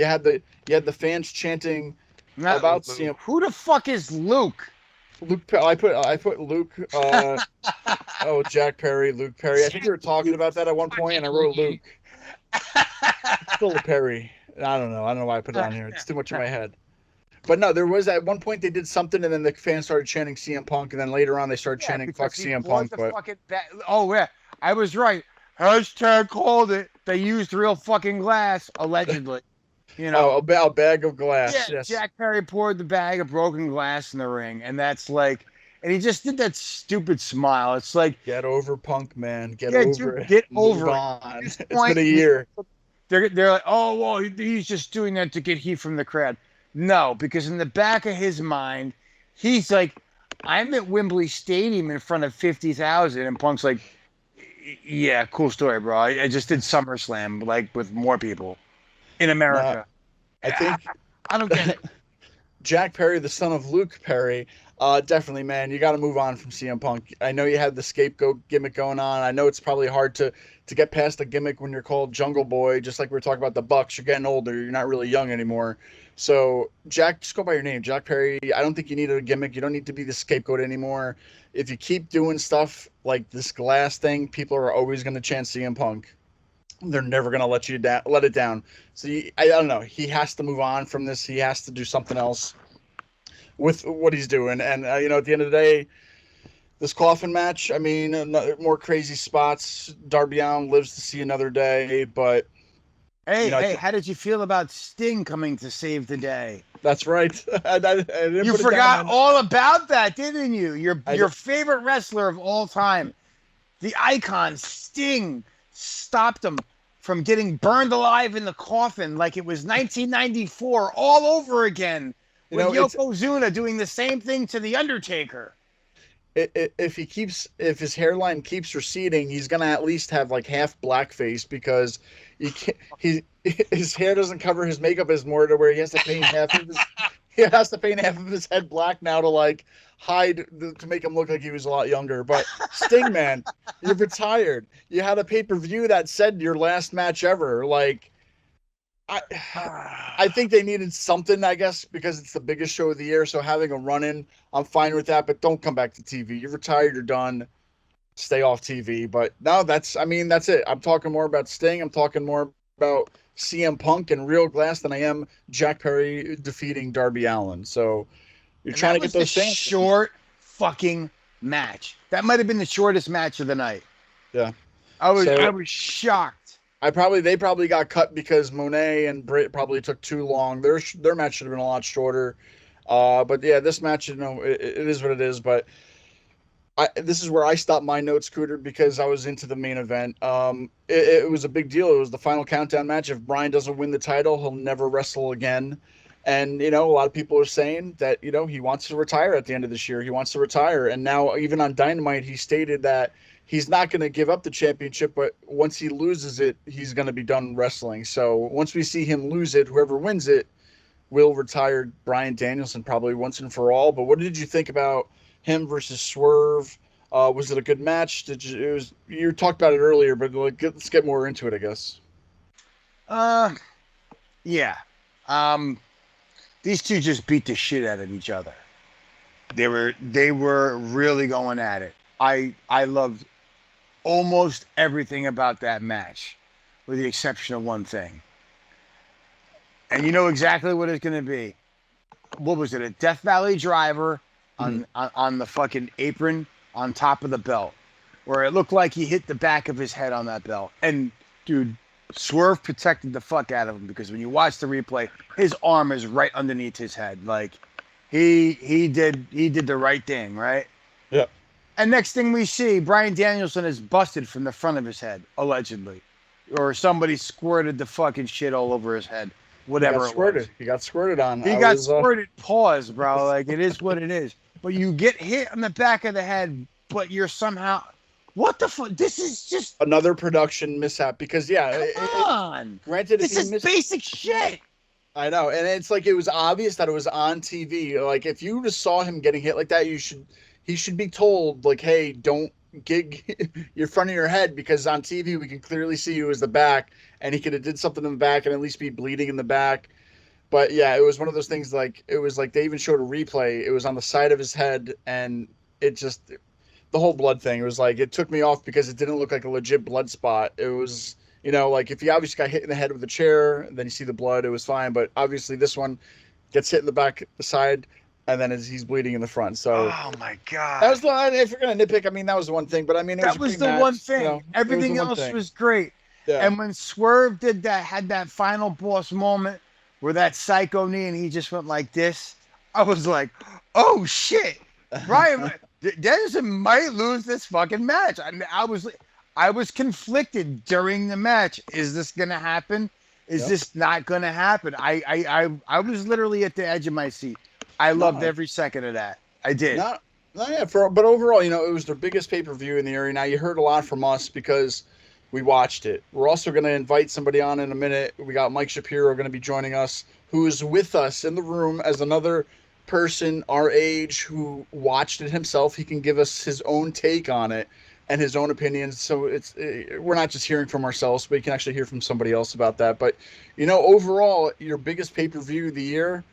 had the fans chanting Not about Luke. CM Who the fuck is Luke? Luke. I put Luke. Oh, Jack Perry, Luke Perry. I think we were talking about that at one point, and I wrote Luke. It's still a Perry. I don't know. I don't know why I put it on here. It's too much in my head. But no, there was at one point they did something, and then the fans started chanting CM Punk, and then later on they started Yeah, chanting "fuck because he CM bought Punk." the But fucking oh yeah, I was right. Hashtag called it. They used real fucking glass, allegedly. You know. oh, a bag of Yeah, glass. Yes. Jack Perry poured the bag of broken glass in the ring, and that's like, and he just did that stupid smile. It's like, Get over Punk, man. Get yeah, over dude, it. get Move over it. At on. this It's been point, a year. they're like, oh well, he's just doing that to get heat from the crowd. No, because in the back of his mind, he's like, I'm at Wembley Stadium in front of 50,000, and Punk's like, yeah, cool story, bro. I just did SummerSlam like with more people in No, America. I think I don't get it. Jack Perry, the son of Luke Perry, definitely, man, you got to move on from CM Punk. I know you had the scapegoat gimmick going on. I know it's probably hard to get past the gimmick when you're called Jungle Boy, just like we were talking about the Bucks. You're getting older. You're not really young anymore. So, Jack, just go by your name, Jack Perry. I don't think you need a gimmick. You don't need to be the scapegoat anymore. If you keep doing stuff like this glass thing, people are always going to chant CM Punk. They're never going to let it down. So I don't know. He has to move on from this. He has to do something else with what he's doing. And at the end of the day, this coffin match. I mean, more crazy spots. Darby Allin lives to see another day. But Hey, how did you feel about Sting coming to save the day? that's right. I didn't You put it forgot down. all about that, didn't you? Your I your did. favorite wrestler of all time, the icon Sting, stopped him from getting burned alive in the coffin like it was 1994 all over again, You with know, it's Yokozuna doing the same thing to the Undertaker. if his hairline keeps receding, he's gonna at least have like half blackface because you can't, his hair doesn't cover his makeup as more to where he has to paint half of his head black now to like hide to make him look like he was a lot younger. But Sting, man, you're retired. You had a pay-per-view that said your last match ever. Like I think they needed something, I guess, because it's the biggest show of the year. So having a run in, I'm fine with that. But don't come back to TV. You're retired. You're done. Stay off TV. But no, that's it. I'm talking more about Sting. I'm talking more about CM Punk and Real Glass than I am Jack Perry defeating Darby Allin. So you're And trying that to was get those the fans. short fucking match. That might have been the shortest match of the night. Yeah. I was So- shocked. They probably got cut because Monet and Britt probably took too long. Their match should have been a lot shorter. But yeah, this match, it is what it is. But this is where I stopped my notes, Cooter, because I was into the main event. It was a big deal. It was the final countdown match. If Bryan doesn't win the title, he'll never wrestle again. And a lot of people are saying that he wants to retire at the end of this year. He wants to retire. And now even on Dynamite, he stated that he's not going to give up the championship, but once he loses it, he's going to be done wrestling. So once we see him lose it, whoever wins it will retire Bryan Danielson probably once and for all. But what did you think about him versus Swerve? Was it a good match? You talked about it earlier, but let's get more into it, I guess. Yeah. These two just beat the shit out of each other. They were really going at it. I loved almost everything about that match, with the exception of one thing. And you know exactly what it's going to be. What was it? A Death Valley driver on the fucking apron on top of the belt, where it looked like he hit the back of his head on that belt. And dude, Swerve protected the fuck out of him, because when you watch the replay, his arm is right underneath his head. Like he did the right thing, right? Yeah. And next thing we see, Bryan Danielson is busted from the front of his head, allegedly. Or somebody squirted the fucking shit all over his head. Whatever it was. He got squirted on. He got squirted. Pause, bro. Like, it is what it is. But you get hit on the back of the head, but you're somehow... What the fuck? This is just... Another production mishap because, Come on. Granted, This is basic shit. I know. And it's like it was obvious that it was on TV. Like, if you just saw him getting hit like that, he should be told, like, hey, don't gig your front of your head, because on TV we can clearly see you as the back, and he could have did something in the back and at least be bleeding in the back. But yeah, it was one of those things. Like it was like they even showed a replay. It was on the side of his head, and it just the whole blood thing. It was like it took me off because it didn't look like a legit blood spot. It was, like if you obviously got hit in the head with a chair, then you see the blood, it was fine. But obviously this one gets hit in the back, the side, and then he's bleeding in the front. So Oh my that God. was the. If you're gonna nitpick, I mean that was the one thing. But I mean it was That a was great the one match. thing. It was the Everything one else thing. was great. Yeah. And when Swerve had that final boss moment where that psycho knee and he just went like this, I was like, oh shit. Brian Dennison might lose this fucking match. I was conflicted during the match. Is this gonna happen? Is Yep. this not gonna happen? I was literally at the edge of my seat. I loved No, every second of that. I did. not. Yeah, but overall, it was their biggest pay per view in the area. Now you heard a lot from us because we watched it. We're also going to invite somebody on in a minute. We got Mike Shapiro going to be joining us, who is with us in the room as another person our age who watched it himself. He can give us his own take on it and his own opinions. So we're not just hearing from ourselves, but we can actually hear from somebody else about that. But overall, your biggest pay per view of the year.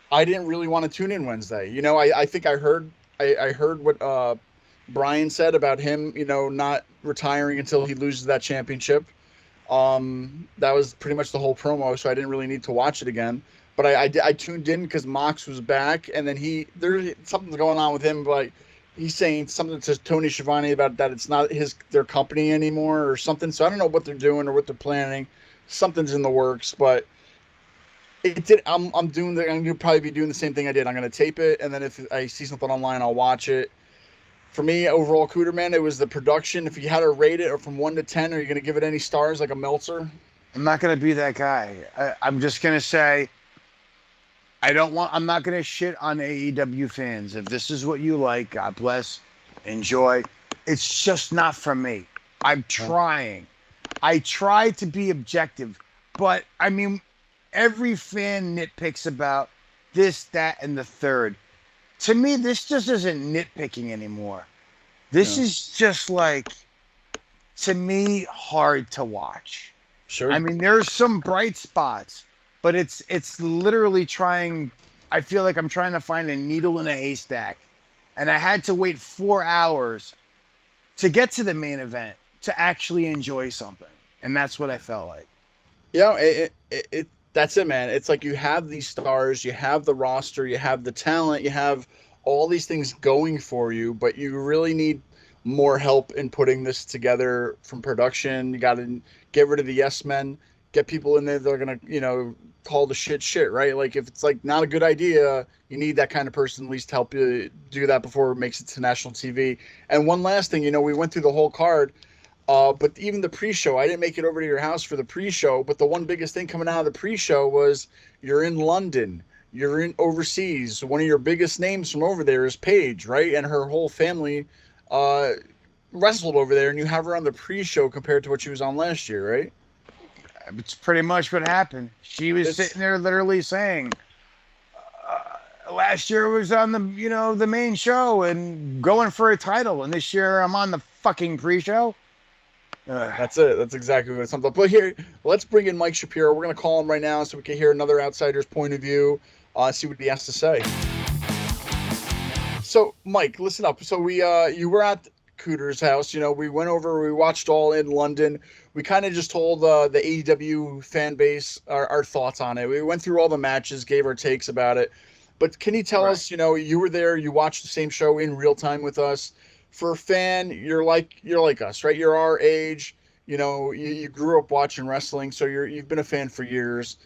I didn't really want to tune in Wednesday. I think I heard what Brian said about him, not retiring until he loses that championship. That was pretty much the whole promo, so I didn't really need to watch it again. But I tuned in because Mox was back, and then there's something's going on with him, but he's saying something to Tony Schiavone about that it's not their company anymore or something. So I don't know what they're doing or what they're planning. Something's in the works, but it did. I'm gonna probably be doing the same thing I did. I'm gonna tape it, and then if I see something online, I'll watch it. For me, overall, Cooterman, it was the production. If you had to rate it, or from 1 to 10, are you gonna give it any stars like a Meltzer? I'm not gonna be that guy. I'm just gonna say I'm not gonna shit on AEW fans. If this is what you like, God bless, enjoy. It's just not for me. I'm trying. I try to be objective, but I mean, every fan nitpicks about this, that, and the third. To me, this just isn't nitpicking anymore. This is just like, to me, hard to watch. Sure. I mean, there's some bright spots, but it's literally trying. I feel like I'm trying to find a needle in a haystack, and I had to wait 4 hours to get to the main event to actually enjoy something, and that's what I felt like. That's it, man. It's like you have these stars, you have the roster, you have the talent, you have all these things going for you, but you really need more help in putting this together from production. You got to get rid of the yes men, get people in there that are going to, call the shit, right? Like if it's like not a good idea, you need that kind of person at least to help you do that before it makes it to national TV. And one last thing, we went through the whole card. But even the pre-show, I didn't make it over to your house for the pre-show, but the one biggest thing coming out of the pre-show was you're in London, you're in overseas. One of your biggest names from over there is Paige, right? And her whole family wrestled over there, and you have her on the pre-show compared to what she was on last year, right? It's pretty much what happened. She was sitting there literally saying, last year was on the main show and going for a title, and this year I'm on the fucking pre-show. That's it. That's exactly what it's something. But here, let's bring in Mike Shapiro. We're going to call him right now so we can hear another outsider's point of view, see what he has to say. So, Mike, listen up. So you were at Cooter's house. We went over, we watched All In London. We kind of just told the AEW fan base our thoughts on it. We went through all the matches, gave our takes about it. But can you tell us, you were there, you watched the same show in real time with us. For a fan, you're like us, right? You're our age. You grew up watching wrestling, so you've been a fan for years.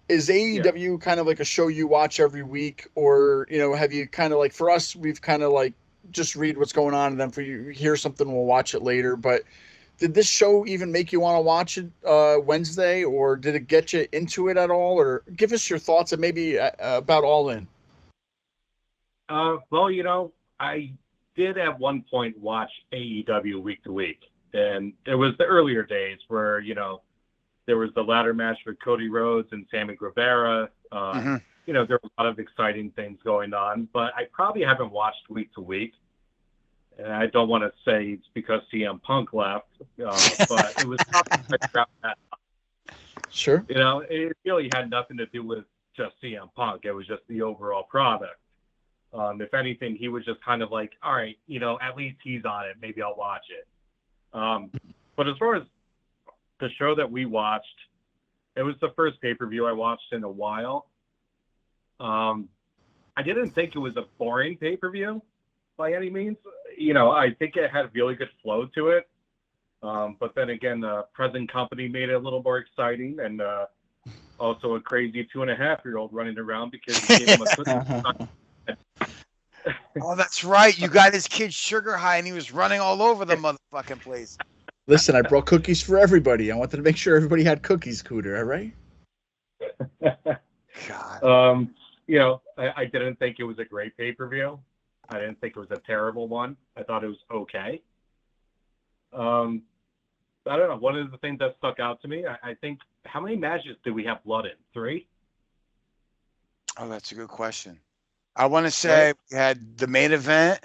Is AEW kind of like a show you watch every week, or have you kind of like, for us, we've kind of like just read what's going on, and then for you hear something, we'll watch it later. But did this show even make you want to watch it Wednesday, or did it get you into it at all? Or give us your thoughts and maybe about All In. Well, I did at one point watch AEW week to week, and there was the earlier days where there was the ladder match with Cody Rhodes and Sammy Guevara. There were a lot of exciting things going on, but I probably haven't watched week to week. And I don't want to say it's because CM Punk left, but it was tough to figure out that. Sure. It really had nothing to do with just CM Punk. It was just the overall product. If anything, he was just kind of like, all right, at least he's on it. Maybe I'll watch it. But as far as the show that we watched, it was the first pay-per-view I watched in a while. I didn't think it was a boring pay-per-view by any means. I think it had a really good flow to it. But then again, the present company made it a little more exciting, and also a crazy 2.5-year-old running around because he gave him a cookie. Oh, that's right. You got his kid sugar high, and he was running all over the motherfucking place. Listen, I brought cookies for everybody. I wanted to make sure everybody had cookies, Cooter. All right. God. I didn't think it was a great pay-per-view. I didn't think it was a terrible one. I thought it was okay. I don't know. One of the things that stuck out to me, I think, how many matches did we have blood in? 3? Oh, that's a good question. I want to say we had the main event.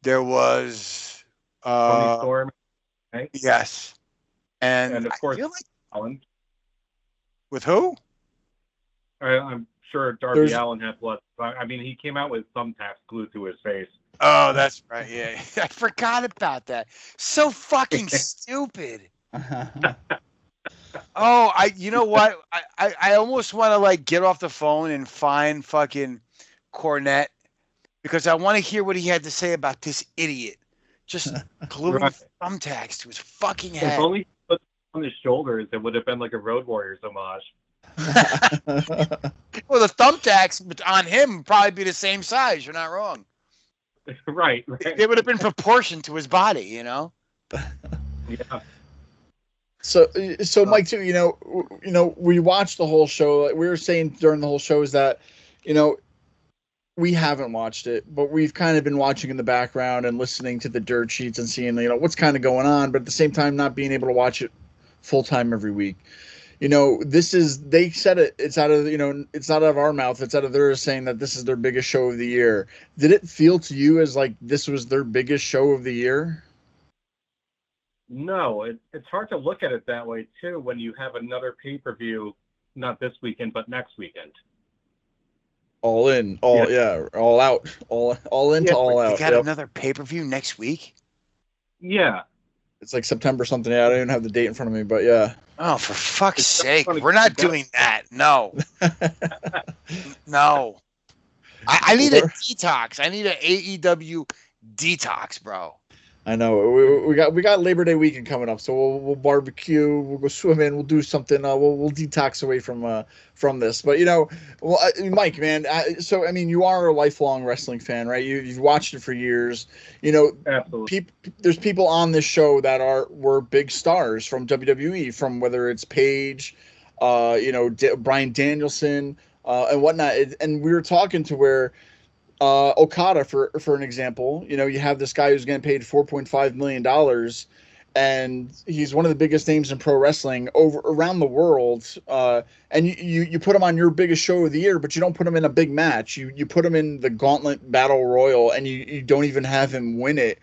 There was Tony Storm. Right? Yes. And of course, like, Allen. With who? I'm sure Darby Allin had blood. I mean, he came out with thumbtacks glued to his face. Oh, that's right. Yeah. I forgot about that. So fucking stupid. Oh, you know what? I almost want to like get off the phone and find fucking Cornette because I want to hear what he had to say about this idiot. Just gluing thumbtacks to his fucking head. If only he put on his shoulders, it would have been like a Road Warriors homage. Well, the thumbtacks on him would probably be the same size. You're not wrong. Right. They would have been proportioned to his body, Yeah. So Mike, too, we watched the whole show. Like we were saying during the whole show is that, we haven't watched it, but we've kind of been watching in the background and listening to the dirt sheets and seeing, what's kind of going on, but at the same time, not being able to watch it full time every week. They said it's out of, it's not out of our mouth. It's out of theirs saying that this is their biggest show of the year. Did it feel to you as like this was their biggest show of the year? No, it's hard to look at it that way too when you have another pay-per-view, not this weekend, but next weekend. All in, all out, all in to all out. You got another pay-per-view next week? Yeah. It's like September something. Yeah, I don't even have the date in front of me, but yeah. Oh, for fuck's sake. We're not doing that. No. No. I need a detox. I need an AEW detox, bro. I know we got Labor Day weekend coming up, so we'll barbecue, we'll go swimming, we'll do something. We'll detox away from this. But Mike, man. So I mean, you are a lifelong wrestling fan, right? You've watched it for years. Absolutely. There's people on this show that were big stars from WWE, from whether it's Paige, Bryan Danielson, and whatnot. And we were talking to where. Okada, for an example, you have this guy who's getting paid $4.5 million, and he's one of the biggest names in pro wrestling around the world. And you put him on your biggest show of the year, but you don't put him in a big match. You put him in the Gauntlet Battle Royal, and you don't even have him win it.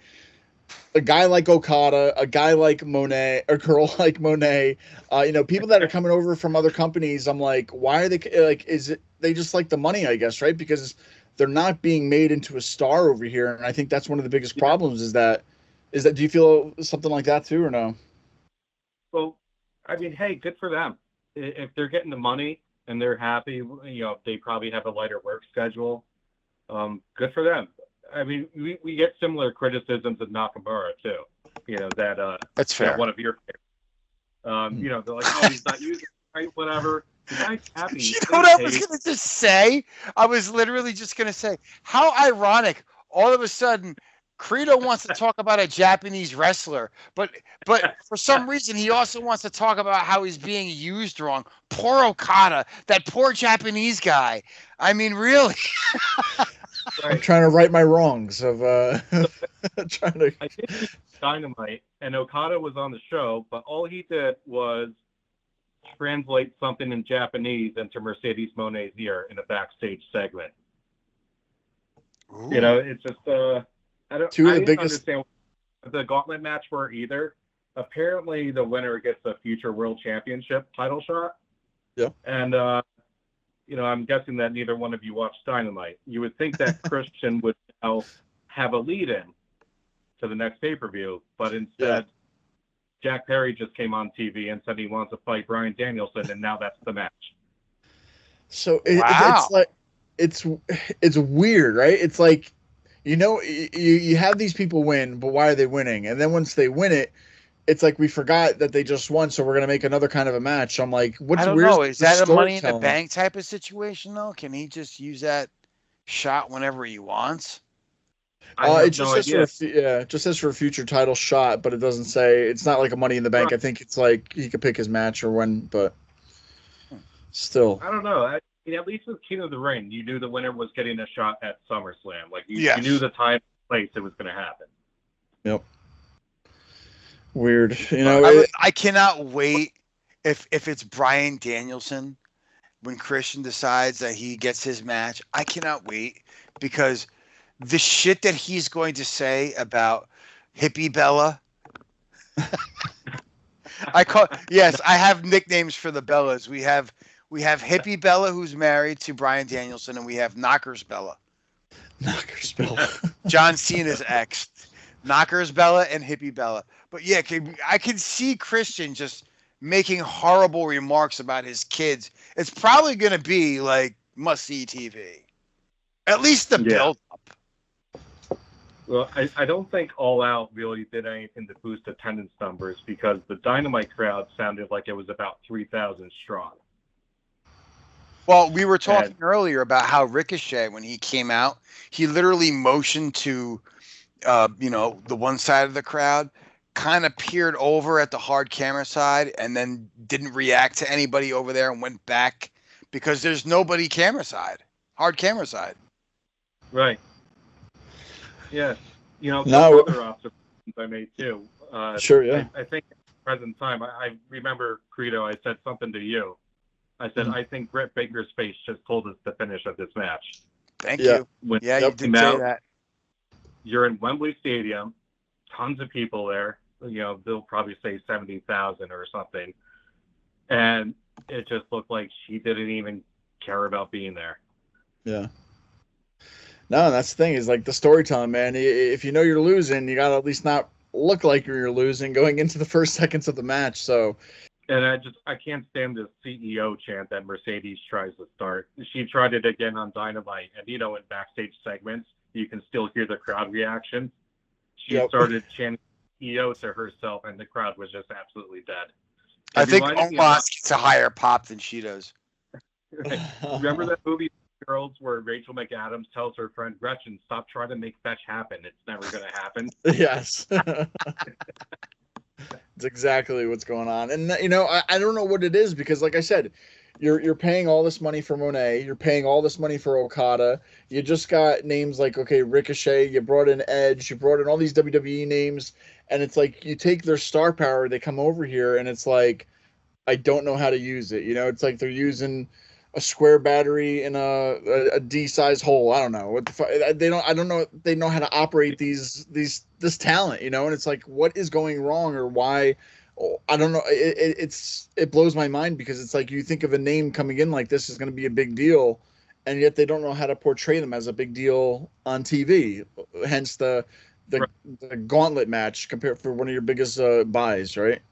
A guy like Okada, a guy like Monet, a girl like Monet, people that are coming over from other companies. I'm like, why are they like? Is it they just like the money? I guess, right? Because they're not being made into a star over here, and I think that's one of the biggest problems. Is that do you feel something like that too, or no? Well, I mean, hey, good for them. If they're getting the money and they're happy, they probably have a lighter work schedule. Good for them. I mean, we get similar criticisms of Nakamura too. That's fair. One of your favorites. They're like, oh, he's not using it right, whatever. The guy's happy. You know what I was going to just say? I was literally just going to say, how ironic, all of a sudden, Credo wants to talk about a Japanese wrestler, but for some reason, he also wants to talk about how he's being used wrong. Poor Okada, that poor Japanese guy. I mean, really? I'm trying to right my wrongs of trying to. I think he's Dynamite, and Okada was on the show, but all he did was translate something in Japanese into Mercedes Monet's ear in a backstage segment. Ooh. It's just I didn't understand what the gauntlet match were either. Apparently, the winner gets a future world championship title shot. Yeah. And I'm guessing that neither one of you watched Dynamite. You would think that Christian would now have a lead-in to the next pay-per-view, but instead, Jack Perry just came on TV and said he wants to fight Bryan Danielson, and now that's the match. So Wow. it's like it's weird, right? It's like, you have these people win, but why are they winning? And then once they win it, it's like we forgot that they just won, so we're gonna make another kind of a match. I'm like, I don't where's know. Is the that a Money in the storytelling? Bank type of situation, though? Can he just use that shot whenever he wants? I have It just no says idea. it just says for a future title shot, but it doesn't say. It's not like a Money in the Bank. Right. I think it's like he could pick his match or when, but still. I don't know. At least with King of the Ring, you knew the winner was getting a shot at SummerSlam. Like you Yes. knew the time and place it was going to happen. Yep. Weird. I cannot wait if it's Bryan Danielson when Christian decides that he gets his match. I cannot wait because the shit that he's going to say about Hippie Bella. I have nicknames for the Bellas. We have Hippie Bella, who's married to Bryan Danielson, and we have Knockers Bella. Knockers Bella. John Cena's ex. Knockers Bella and Hippie Bella. But yeah, I can see Christian just making horrible remarks about his kids. It's probably going to be like must-see TV. At least the build up. Well, I don't think All Out really did anything to boost attendance numbers because the Dynamite crowd sounded like it was about 3,000 strong. Well, we were talking earlier about how Ricochet, when he came out, he literally motioned to, the one side of the crowd, kind of peered over at the hard camera side, and then didn't react to anybody over there and went back because there's nobody hard camera side. Right. Yeah. No. Other observations I made too. Sure, yeah. I think at the present time, I remember, Credo, I said something to you. I said, I think Britt Baker's face just told us the finish of this match. Thank you. When you did say that. You're in Wembley Stadium, tons of people there. They'll probably say 70,000 or something. And it just looked like she didn't even care about being there. Yeah. No, that's the thing is like the storytelling, man. If you know you're losing, you got to at least not look like you're losing going into the first seconds of the match. So. And I can't stand this CEO chant that Mercedes tries to start. She tried it again on Dynamite, and in backstage segments, you can still hear the crowd reaction. She started chanting CEO to herself, and the crowd was just absolutely dead. I think Omos gets a higher pop than she does. Remember that movie Girls where Rachel McAdams tells her friend Gretchen, "Stop trying to make fetch happen. It's never going to happen." Yes. It's exactly what's going on. And, I don't know what it is because, like I said, you're paying all this money for Monet. You're paying all this money for Okada. You just got names like, Ricochet. You brought in Edge. You brought in all these WWE names. And it's like you take their star power. They come over here, and it's like, I don't know how to use it. It's like they're using a square battery in a D-size hole. I don't know what the fuck. I don't know. They know how to operate this talent, and it's like, what is going wrong or why? I don't know. It blows my mind because it's like you think of a name coming in like this is going to be a big deal, and yet they don't know how to portray them as a big deal on TV. Hence the gauntlet match compared for one of your biggest buys, right?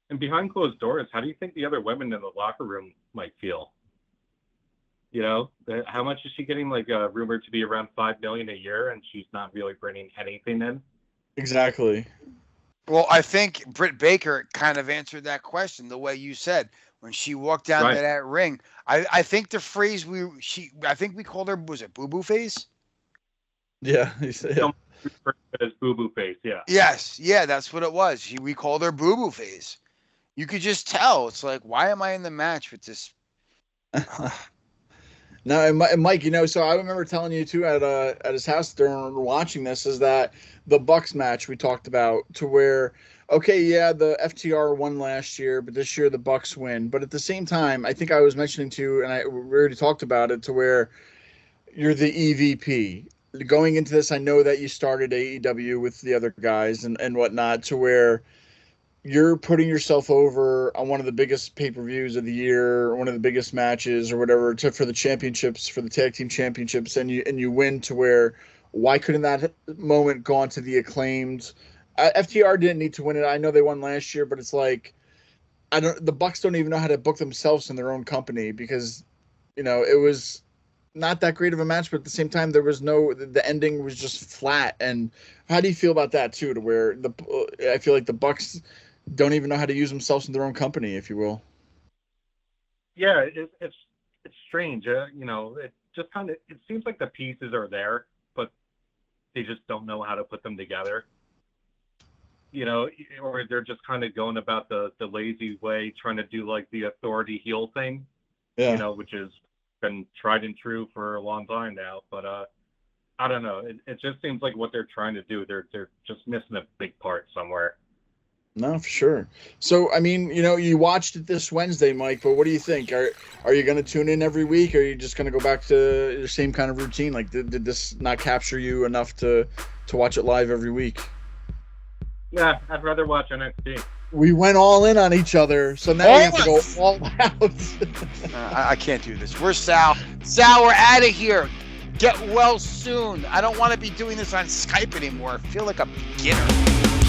And behind closed doors, how do you think the other women in the locker room might feel? How much is she getting? Like rumored to be around $5 million a year, and she's not really bringing anything in. Exactly. Well, I think Britt Baker kind of answered that question the way you said when she walked down to that ring. I think the phrase I think we called her, was it Boo Boo Face? Yeah, he said. Yeah. As Boo Boo Face, yeah. Yes, yeah, that's what it was. We called her Boo Boo Face. You could just tell. It's like, why am I in the match with this? No, and Mike, so I remember telling you too at his house during watching this is that the Bucks match we talked about to where, the FTR won last year, but this year the Bucks win. But at the same time, I think I was mentioning to you, and we already talked about it, to where you're the EVP. Going into this, I know that you started AEW with the other guys and whatnot, to where you're putting yourself over on one of the biggest pay-per-views of the year, or one of the biggest matches or whatever, for the championships, for the tag team championships, and you win, to where, why couldn't that moment go on to the Acclaimed? FTR didn't need to win it. I know they won last year, but it's like, the Bucks don't even know how to book themselves in their own company, because, it was not that great of a match, but at the same time, the ending was just flat. And how do you feel about that too, to where I feel like the Bucks don't even know how to use themselves in their own company, if you will? Yeah, it's strange. It just it seems like the pieces are there, but they just don't know how to put them together. Or they're just kind of going about the lazy way, trying to do like the authority heel thing, Yeah. which has been tried and true for a long time now. But I don't know. It just seems like what they're trying to do, they're just missing a big part somewhere. No, for sure. So, I mean, you watched it this Wednesday, Mike, but what do you think? Are you going to tune in every week, or are you just going to go back to your same kind of routine? Like, did this not capture you enough to watch it live every week? Yeah, I'd rather watch NXT. We went all in on each other, so now we have to go all out. I can't do this. We're Sal. Sal, we're out of here. Get well soon. I don't want to be doing this on Skype anymore. I feel like a beginner.